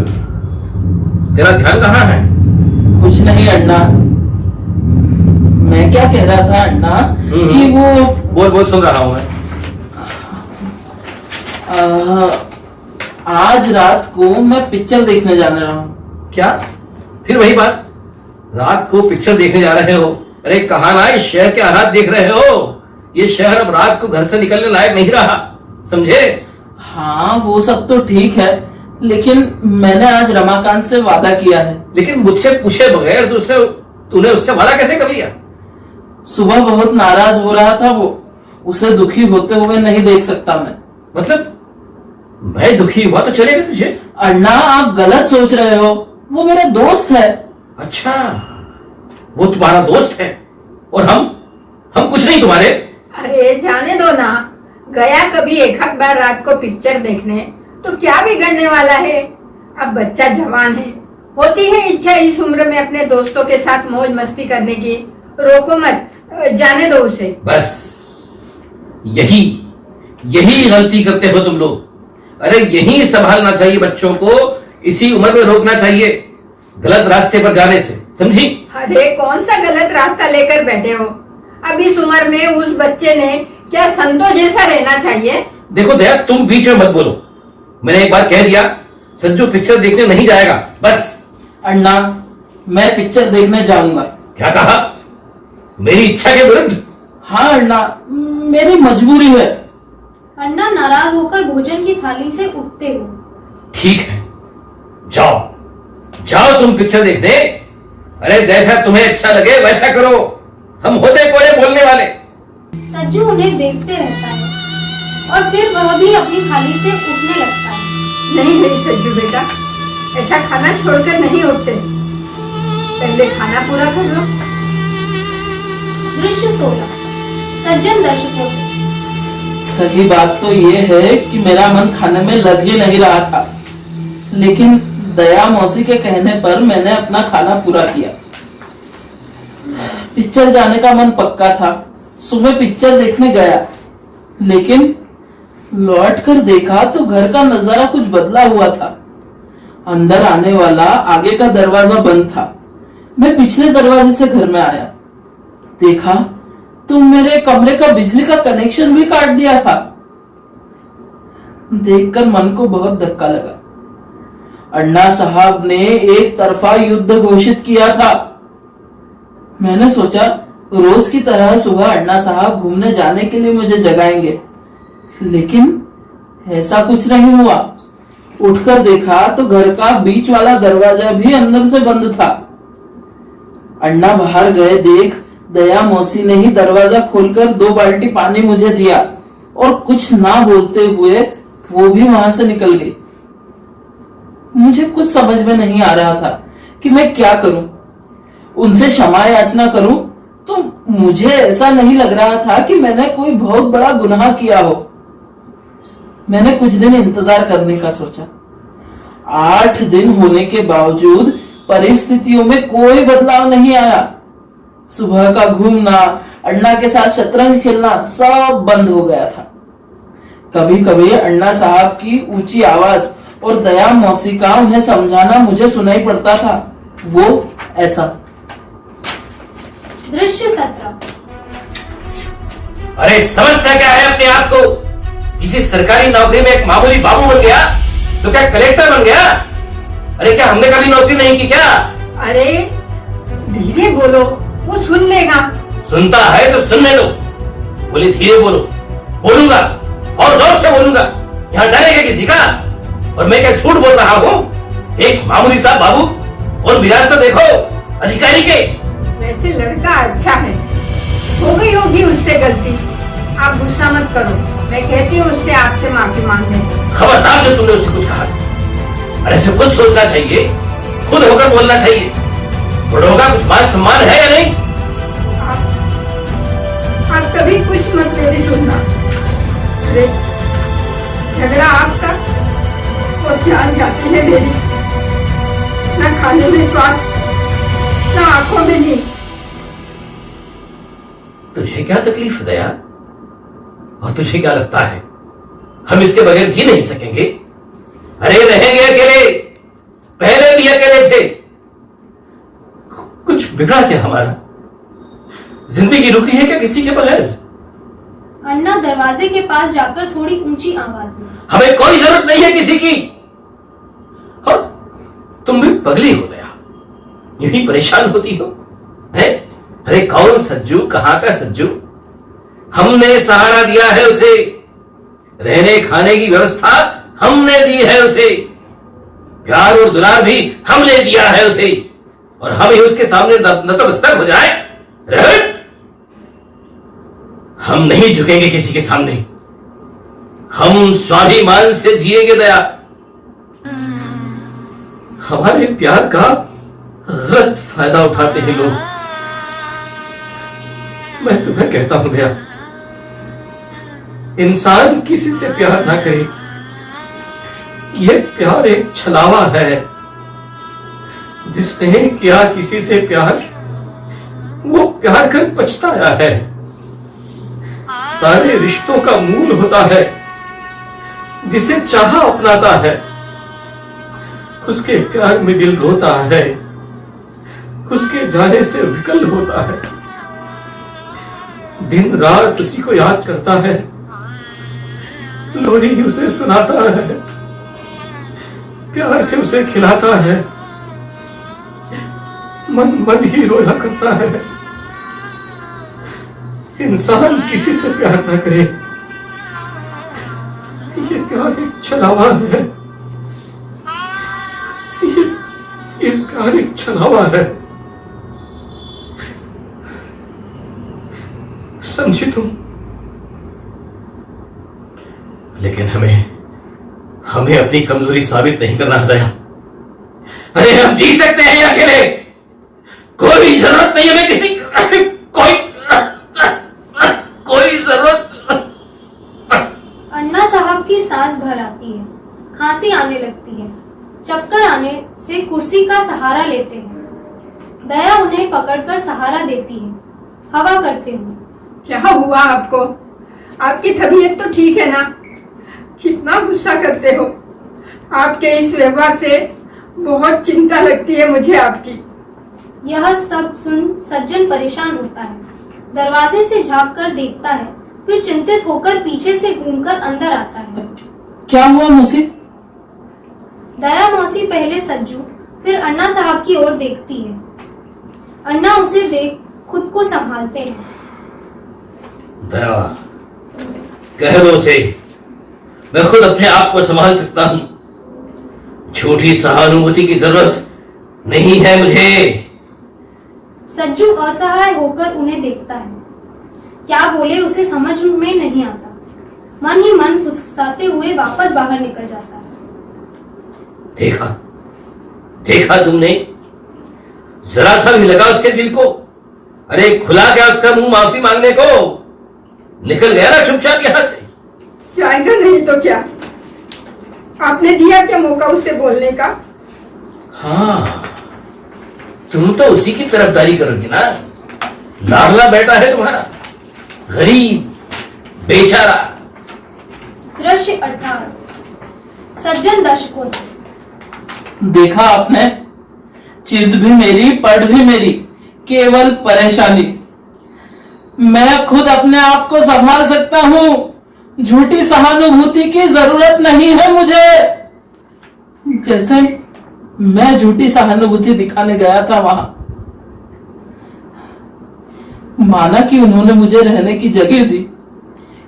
तेरा ध्यान कहाँ है? कुछ नहीं अन्ना, मैं क्या कह रहा था अन्ना कि वो बोल सुन रहा हूँ मैं। आज रात को मैं पिक्चर देखने जाने रहा हूँ। क्या? फिर वही बात, रात को पिक्चर देखने जा रहे हो? अरे कहा ना, इस शहर के हालात देख रहे हो, ये शहर अब रात को घर से निकलने लायक नहीं रहा, समझे? हाँ वो सब तो ठीक है, लेकिन मैंने आज रमाकांत से वादा किया है। लेकिन मुझसे पूछे बगैर तूने उससे वादा कैसे कर लिया? सुबह बहुत नाराज हो रहा था वो, उसे दुखी होते हुए नहीं देख सकता मैं। मतलब मैं दुखी हुआ तो चलेगा तुझे? अन्ना आप गलत सोच रहे हो, वो मेरा दोस्त है। अच्छा, वो तुम्हारा दोस्त है और हम नहीं तुम्हारे? अरे जाने दो ना, गया कभी एक आध बार रात को पिक्चर देखने तो क्या बिगड़ने वाला है। अब बच्चा जवान है, होती है इच्छा इस उम्र में अपने दोस्तों के साथ मौज मस्ती करने की। रोको मत, जाने दो उसे। बस यही यही गलती करते हो तुम लोग। अरे यही संभालना चाहिए बच्चों को, इसी उम्र में रोकना चाहिए गलत रास्ते पर जाने से, समझी? अरे कौन सा गलत रास्ता लेकर बैठे हो? अब इस उम्र में उस बच्चे ने क्या संतों जैसा रहना चाहिए? देखो दया, तुम बीच में मत बोलो। मैंने एक बार कह दिया, सज्जू पिक्चर देखने नहीं जाएगा, बस। अण्णा, मैं पिक्चर देखने जाऊंगा। क्या कहा? मेरी इच्छा के विरुद्ध? हाँ अण्णा, मेरी मजबूरी है। अन्ना नाराज होकर भोजन की थाली से उठते हो। ठीक है, जाओ जाओ तुम पिक्चर देखने। अरे जैसा तुम्हें अच्छा लगे वैसा करो, हम होते कोने बोलने वाले। सज्जू उन्हें देखते रहता है और फिर वह भी अपनी थाली से उठने लगता है। नहीं नहीं सज्जू बेटा, ऐसा खाना छोड़कर नहीं उठते, पहले खाना पूरा कर लो। दृश्य 16। सज्जन दर्शकों से। सही बात तो ये है कि मेरा मन खाने में लग ही नहीं रहा था, लेकिन दया मौसी के कहने पर मैंने अपना खाना पूरा किया। पिक्चर जाने का मन पक्का था। सुबह पिक्चर देखने गया, लेकिन लौट कर देखा तो घर का नजारा कुछ बदला हुआ था। अंदर आने वाला आगे का दरवाजा बंद था। मैं पिछले दरवाजे से घर में आया, देखा तो मेरे कमरे का बिजली का कनेक्शन भी काट दिया था। देखकर मन को बहुत धक्का लगा। अण्णा साहब ने एक तरफा युद्ध घोषित किया था। मैंने सोचा रोज की तरह सुबह अण्णा साहब घूमने जाने के लिए मुझे जगाएंगे, लेकिन ऐसा कुछ नहीं हुआ। उठकर देखा तो घर का बीच वाला दरवाजा भी अंदर से बंद था। अण्णा बाहर गए देख दया मौसी ने ही दरवाजा खोलकर 2 बाल्टी पानी मुझे दिया और कुछ ना बोलते हुए वो भी वहां से निकल गई। मुझे कुछ समझ में नहीं आ रहा था कि मैं क्या करूं। उनसे क्षमा याचना करूं तो मुझे ऐसा नहीं लग रहा था कि मैंने कोई बहुत बड़ा गुनाह किया हो। मैंने कुछ दिन इंतजार करने का सोचा। 8 दिन होने के बावजूद परिस्थितियों में कोई बदलाव नहीं आया। सुबह का घूमना, अण्णा के साथ शतरंज खेलना सब बंद हो गया था। कभी कभी अण्णा साहब की ऊंची आवाज और दया मौसी का उन्हें समझाना मुझे सुनाई पड़ता था। वो ऐसा। दृश्य 17। अरे समझता क्या है अपने आप को? किसी सरकारी नौकरी में एक मामूली बाबू बन गया तो क्या कलेक्टर बन गया? अरे क्या हमने कभी नौकरी नहीं की क्या? अरे धीरे बोलो, वो सुन लेगा। सुनता है तो सुनने दो। बोले धीरे बोलो। बोलूंगा और जोर से बोलूंगा। यहाँ डरेगा किसी का? और मैं क्या झूठ बोल रहा हूँ? एक मामूली सा बाबू और मिजाज तो देखो अधिकारी के। वैसे लड़का अच्छा है, हो गई होगी उससे गलती, आप गुस्सा मत करो। मैं कहती हूँ उससे आपसे माफी मांगने। खबरदार जो तुमने उससे कुछ कहा। अरे सिर्फ कुछ सोचना चाहिए, खुद होकर बोलना चाहिए। बड़ों का कुछ मान सम्मान है या नहीं? आप कभी कुछ मत मेरी सुनना। अरे झगड़ा आपका और जान जाती है मेरी। ना खाने में स्वाद, ना आंखों में नींद। तुझे क्या तकलीफ है दया? और तुझे क्या लगता है हम इसके बगैर जी नहीं सकेंगे? अरे रहेंगे अकेले, पहले भी अकेले थे। कुछ बिगड़ा क्या हमारा? जिंदगी रुकी है क्या किसी के बगैर? अन्ना दरवाजे के पास जाकर थोड़ी ऊंची आवाज में। हमें कोई जरूरत नहीं है किसी की। और तुम भी पगली हो गया, यूं ही परेशान होती हो है? अरे कौन सज्जू, कहां का सज्जू? हमने सहारा दिया है उसे, रहने खाने की व्यवस्था हमने दी है उसे, प्यार और दुलार भी हमने दिया है उसे, और हम ही उसके सामने नतमस्तक हो जाए? रहट! हम नहीं झुकेंगे किसी के सामने। हम स्वाभिमान से जिएंगे दया। हमारे प्यार का गलत फायदा उठाते हैं लोग। मैं तुम्हें कहता हूं भैया, इंसान किसी से प्यार ना करे, ये प्यार एक छलावा है। जिसने किया किसी से प्यार, वो प्यार कर पछताया है। सारे रिश्तों का मूल होता है जिसे चाहा अपनाता है, उसके प्यार में दिल रोता है, उसके जाने से विकल होता है, दिन रात उसी को याद करता है, लोरी उसे सुनाता है, प्यार से उसे खिलाता है, मन मन ही रोया करता है। इंसान किसी से प्यार न करे, ये प्यार एक छलावा है, ये प्यार एक छलावा है। समझी तुम? लेकिन हमें अपनी कमजोरी साबित नहीं करना है दया। अरे हम जी सकते हैं अकेले, कोई जरूरत नहीं हमें किसी कोई जरूरत। अन्ना साहब की सांस भर आती है, खांसी आने लगती है, चक्कर आने से कुर्सी का सहारा लेते हैं। दया उन्हें पकड़कर सहारा देती है, हवा करते हुए। क्या हुआ आपको? आपकी तबीयत तो ठीक है ना? कितना गुस्सा करते हो? आपके इस व्यवहार से बहुत चिंता लगती है मुझे आपकी। यह सब सुन सज्जन परेशान होता है, दरवाजे से झांक कर देखता है, फिर चिंतित होकर पीछे से घूमकर अंदर आता है। क्या हुआ मौसी? दया मौसी पहले सज्जू फिर अन्ना साहब की ओर देखती है। अन्ना उसे देख खुद को संभालते हैं। दया, कह दो उसे, मैं खुद अपने आप को संभाल सकता हूं। झूठी सहानुभूति की जरूरत नहीं है मुझे। सज्जू असहाय होकर उन्हें देखता है, क्या बोले उसे समझ में नहीं आता। मन ही मन फुसफुसाते हुए वापस बाहर निकल जाता है। देखा तुमने? जरा सा भी लगा उसके दिल को। अरे खुला क्या उसका मुंह माफी मांगने को? निकल गया ना चुपचाप यहां से। जाएगा नहीं तो क्या? आपने दिया क्या मौका उससे बोलने का? हाँ, तुम तो उसी की तरफदारी करोगी ना। लाडला बेटा है तुम्हारा, गरीब बेचारा। दृश्य 18। सज्जन दर्शकों से। देखा आपने, चिद भी मेरी, पढ़ भी मेरी, केवल परेशानी। मैं खुद अपने आप को संभाल सकता हूं, झूठी सहानुभूति की जरूरत नहीं है मुझे। जैसे मैं झूठी सहानुभूति दिखाने गया था वहां, माना कि उन्होंने मुझे रहने की जगह दी,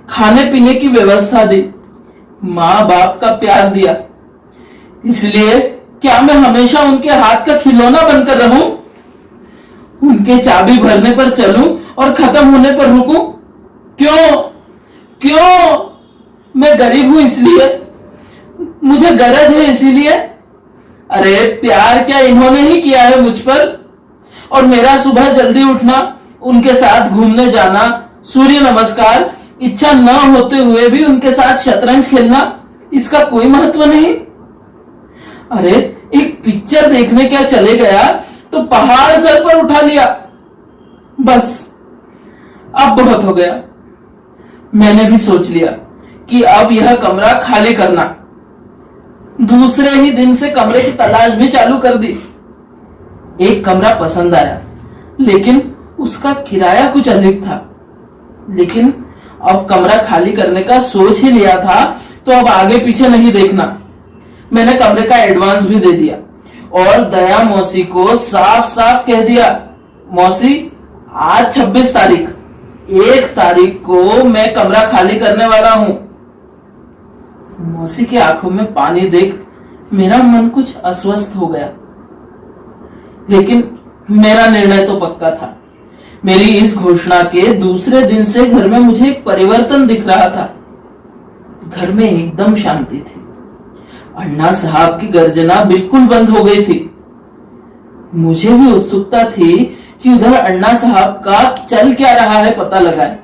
खाने पीने की व्यवस्था दी, माँ बाप का प्यार दिया, इसलिए क्या मैं हमेशा उनके हाथ का खिलौना बनकर रहूं? उनके चाबी भरने पर चलूं और खत्म होने पर रुकूं? क्यों? मैं गरीब हूं इसलिए? मुझे गरज है इसीलिए? अरे प्यार क्या इन्होंने ही किया है मुझ पर? और मेरा सुबह जल्दी उठना, उनके साथ घूमने जाना, सूर्य नमस्कार, इच्छा न होते हुए भी उनके साथ शतरंज खेलना, इसका कोई महत्व नहीं? अरे एक पिक्चर देखने क्या चले गया तो पहाड़ सर पर उठा लिया। बस अब बहुत हो गया। मैंने भी सोच लिया कि अब यह कमरा खाली करना। दूसरे ही दिन से कमरे की तलाश भी चालू कर दी। एक कमरा पसंद आया, लेकिन उसका किराया कुछ अधिक था। लेकिन अब कमरा खाली करने का सोच ही लिया था, तो अब आगे पीछे नहीं देखना। मैंने कमरे का एडवांस भी दे दिया और दया मौसी को साफ साफ कह दिया, मौसी आज 26 तारीख, 1 तारीख को मैं कमरा खाली करने वाला हूं। मौसी की आंखों में पानी देख मेरा मन कुछ अस्वस्थ हो गया, लेकिन मेरा निर्णय तो पक्का था। मेरी इस घोषणा के दूसरे दिन से घर में मुझे एक परिवर्तन दिख रहा था। घर में एकदम शांति थी। अन्ना साहब की गर्जना बिल्कुल बंद हो गई थी। मुझे भी उत्सुकता थी कि उधर अन्ना साहब का चल क्या रहा है पता लगाए।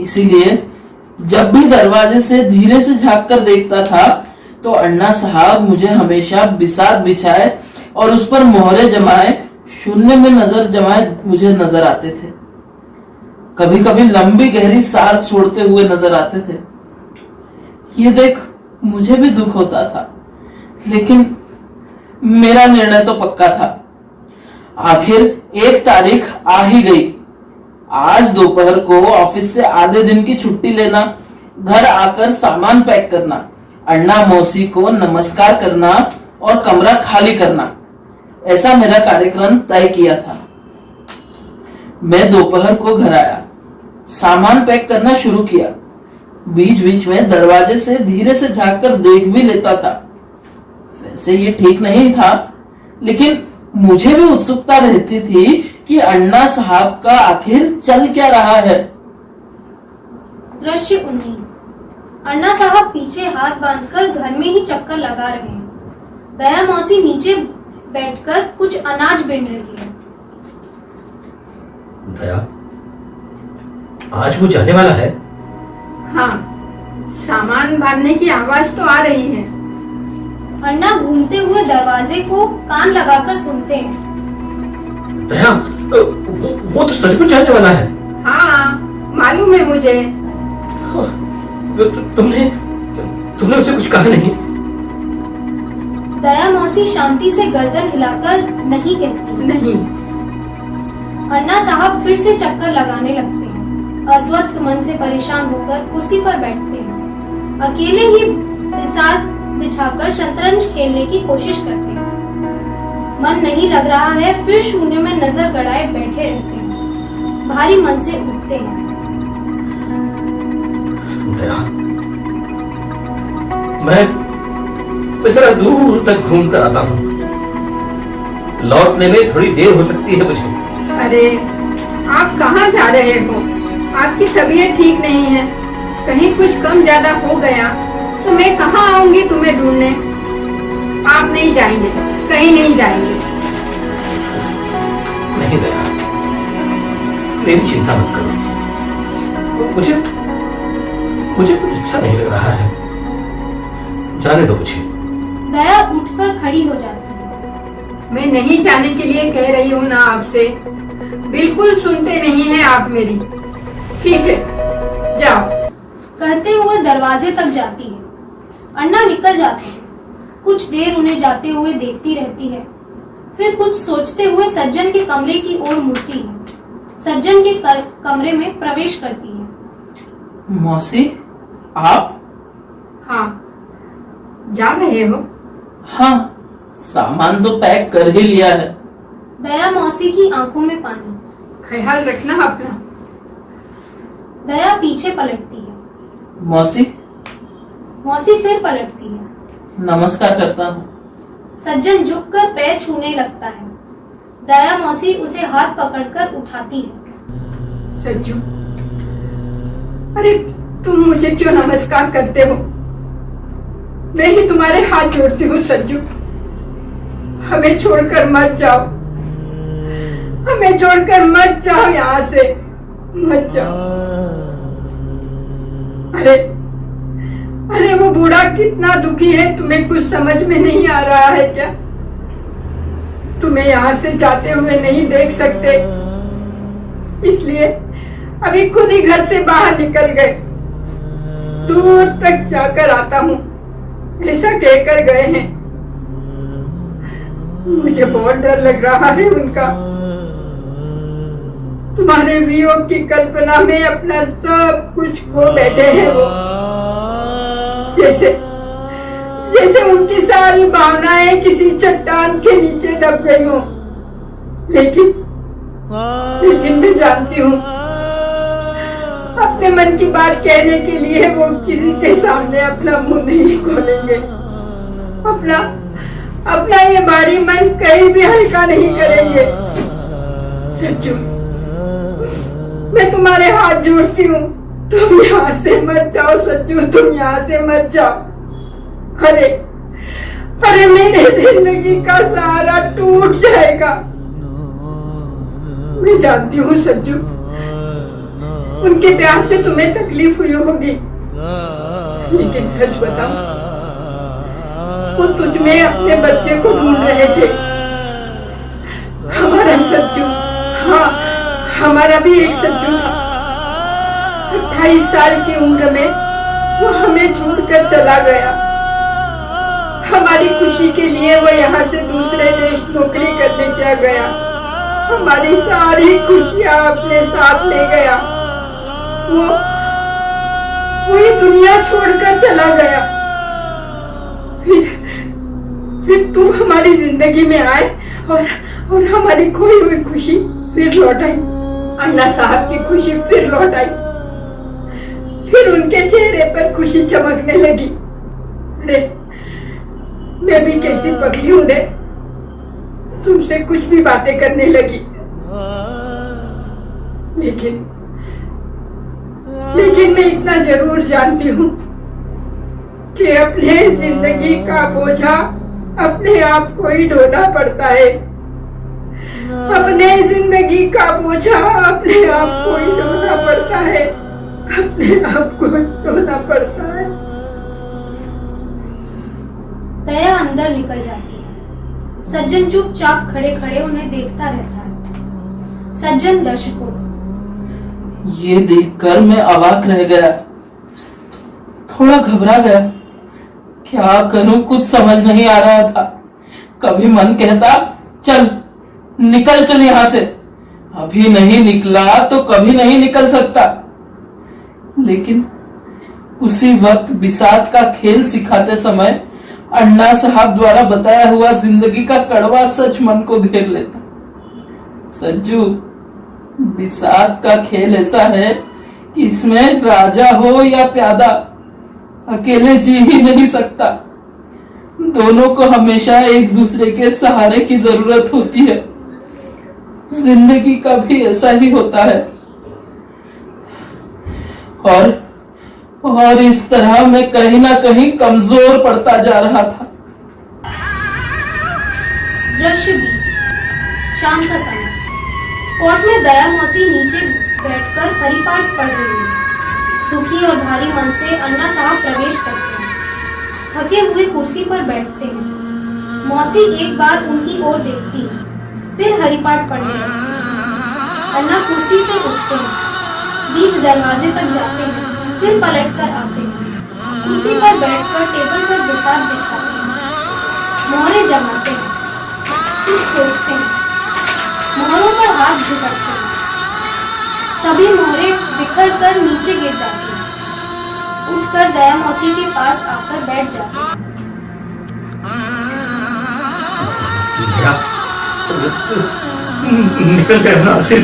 इसीलिए जब भी दरवाजे से धीरे से झांक कर देखता था तो अन्ना साहब मुझे हमेशा बिसात बिछाए और उस पर मोहरे जमाए, शून्य में नजर जमाए मुझे नजर आते थे। कभी कभी लंबी गहरी सांस छोड़ते हुए नजर आते थे। ये देख मुझे भी दुख होता था, लेकिन मेरा निर्णय तो पक्का था। आखिर 1 तारीख आ ही गई। आज दोपहर को ऑफिस से आधे दिन की छुट्टी लेना, घर आकर सामान पैक करना, अन्ना मौसी को नमस्कार करना और कमरा खाली करना, ऐसा मेरा कार्यक्रम तय किया था। मैं दोपहर को घर आया, सामान पैक करना शुरू किया। बीच बीच में दरवाजे से धीरे से झांक कर देख भी लेता था। वैसे ये ठीक नहीं था, लेकिन मुझे भी उत्सुकता रहती थी कि अन्ना साहब का आखिर चल क्या रहा है। दृश्य 19। अन्ना साहब पीछे हाथ बांधकर घर में ही चक्कर लगा रहे हैं। दया मौसी नीचे बैठकर कुछ अनाज बीन रही है। दया, आज वो जाने वाला है? हाँ, सामान बांधने की आवाज तो आ रही है। अन्ना घूमते हुए दरवाजे को कान लगाकर सुनते हैं। दया, वो तो सचमुच जाने वाला है। हाँ, मालूम है मुझे। तुमने उसे कुछ कहा नहीं? दया मौसी शांति से गर्दन हिलाकर नहीं कहती। नहीं। अन्ना साहब फिर से चक्कर लगाने लगते हैं। अस्वस्थ मन से परेशान होकर कुर्सी पर बैठते हैं। अकेले ही बिसात बिछाकर शतरंज खेलने की कोशिश करते हैं। मन नहीं लग रहा है, फिर शून्य में नजर गड़ाए बैठे रहते हैं। भारी मन से उठते हैं। दया, मैं जरा दूर तक घूम कर आता हूँ। लौटने में थोड़ी देर हो सकती है मुझे। अरे, आप कहाँ जा रहे हो? आपकी तबीयत ठीक नहीं है। कहीं कुछ कम ज्यादा हो गया तो मैं कहाँ आऊंगी तुम्हें ढूंढने? आप नहीं जाएंगे, कहीं नहीं जाएंगे। नहीं दया, मेरी चिंता मत करो। मुझे कुछ अच्छा नहीं लग रहा है। जाने दो मुझे। दया उठकर खड़ी हो जाती है। मैं नहीं जाने के लिए कह रही हूँ ना आपसे। बिल्कुल सुनते नहीं हैं आप मेरी। ठीक है, जाओ। कहते हुए दरवाजे तक जाती है। अन्ना निकल जाते हैं। कुछ देर उन्हें जाते हुए देखती रहती है। फिर कुछ सोचते हुए सज्जन के कमरे की ओर मुड़ती है। सज्जन के कमरे में प्रवेश करती है। मौसी, आप? हाँ, जा रहे हो? हाँ, सामान तो पैक कर ही लिया है। दया मौसी की आंखों में पानी। ख्याल रखना अपना। दया पीछे पलटती है। मौसी? मौसी फिर पलटती है। नमस्कार करता हूँ। सज्जन झुककर पैर छूने लगता है। दया मौसी उसे हाथ पकड़कर उठाती है। सज्जू, अरे तुम मुझे क्यों नमस्कार करते हो? मैं ही तुम्हारे हाथ जोड़ती हूँ सज्जू। हमें छोड़कर मत जाओ। हमें छोड़कर मत जाओ यहाँ से। मत जाओ। अरे वो बूढ़ा कितना दुखी है, तुम्हें कुछ समझ में नहीं आ रहा है क्या? तुम्हें यहाँ से जाते हुए नहीं देख सकते, इसलिए अभी खुद ही घर से बाहर निकल गए। दूर तक जाकर आता हूँ, ऐसा कहकर गए हैं। मुझे बहुत डर लग रहा है उनका। तुम्हारे वियोग की कल्पना में अपना सब कुछ खो बैठे हैं वो। जैसे उनकी सारी भावनाएं किसी चट्टान के नीचे दब गई हो। लेकिन मैं जानती हूँ अपने मन की बात कहने के लिए वो किसी के सामने अपना मुंह नहीं खोलेंगे। अपना ये भारी मन कहीं भी हल्का नहीं करेंगे। सच्चू, मैं तुम्हारे हाथ जोड़ती हूँ, तुम यहाँ से मत जाओ सच्चू, तुम यहाँ से मत जाओ। अरे मेरे जिंदगी का सहारा टूट जाएगा। मैं जानती हूँ सज्जू, उनके प्यार से तुम्हें तकलीफ हुई होगी, लेकिन सच बताओ, वो तुझ में अपने बच्चे को ढूंढ रहे थे। हमारा सज्जू, हाँ, हमारा भी एक सज्जू था। 28 साल की उम्र में वो हमें छोड़कर चला गया। हमारी खुशी के लिए वो यहाँ से दूसरे देश नौकरी करने क्या गया। हमारी सारी खुशियां अपने साथ ले गया। वो ये दुनिया छोड़कर चला गया। फिर तुम हमारी जिंदगी में आए और हमारी खोई हुई खुशी फिर लौट आई। अन्ना साहब की खुशी फिर लौट आई। फिर उनके चेहरे पर खुशी चमकने लगी। रे, मैं भी कैसी पगली हूं रे, तुमसे कुछ भी बातें करने लगी। लेकिन मैं इतना जरूर जानती हूँ कि अपने जिंदगी का बोझा अपने आप को ही ढोना पड़ता है। अपने जिंदगी का बोझा अपने आप को ही ढोना पड़ता है। अपने आप को ढोना पड़ता है। दया अंदर निकल जाती है। सज्जन चुपचाप खड़े खड़े उन्हें देखता रहता है। सज्जन दर्शकों से, ये देखकर मैं अवाक रह गया, थोड़ा घबरा गया। क्या करूं, कुछ समझ नहीं आ रहा था। कभी मन कहता चल निकल चल यहां से, अभी नहीं निकला तो कभी नहीं निकल सकता। लेकिन उसी वक्त बिसात का खेल सिखाते समय अन्ना साहब द्वारा बताया हुआ जिंदगी का कड़वा सच मन को घेर लेता। सज्जू, बिसात का खेल ऐसा है कि इसमें राजा हो या प्यादा अकेले जी ही नहीं सकता। दोनों को हमेशा एक दूसरे के सहारे की जरूरत होती है। जिंदगी का भी ऐसा ही होता है। और इस तरह मैं कहीं ना कहीं कमजोर पड़ता जा रहा था। दृश्य 20, शाम का समय। स्पॉट में दया मौसी नीचे बैठकर हरिपाठ पढ़ रही है। दुखी और भारी मन से अन्ना साहब प्रवेश करते हैं। थके हुए कुर्सी पर बैठते हैं। मौसी एक बार उनकी ओर देखती है, फिर हरिपाठ पढ़ने लगती है। अन्ना कुर्सी से उठते हैं, बीच दरवाजे तक जाते हैं, फिर पलटकर आते हैं। कुर्सी पर बैठकर टेबल पर बिसात बिछाते हैं। मोहरे जमाते हैं, कुछ सोचते हैं। मोहरों पर हाथ झुकाते हैं। सभी मोहरे बिखर कर नीचे गिर जाती हैं। उठकर दया मौसी के पास आकर बैठ जाते हैं। निकल गया ना आखिर।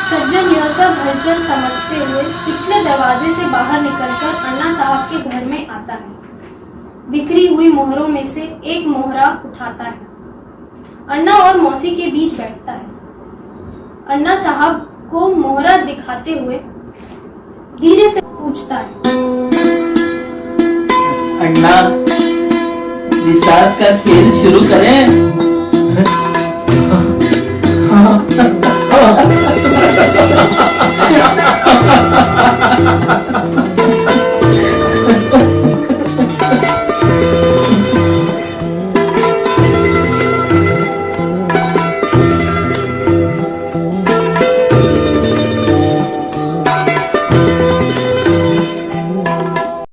सज्जन यह सब हलचल समझते हुए पिछले दरवाजे से बाहर निकलकर अन्ना साहब के घर में आता है। बिखरी हुई मोहरों में से एक मोहरा उठाता है। अन्ना और मौसी के बीच बैठता है। अन्ना साहब को मोहरा दिखाते हुए धीरे से पूछता है, अन्ना, बिसात का खेल शुरू करें? हाँ।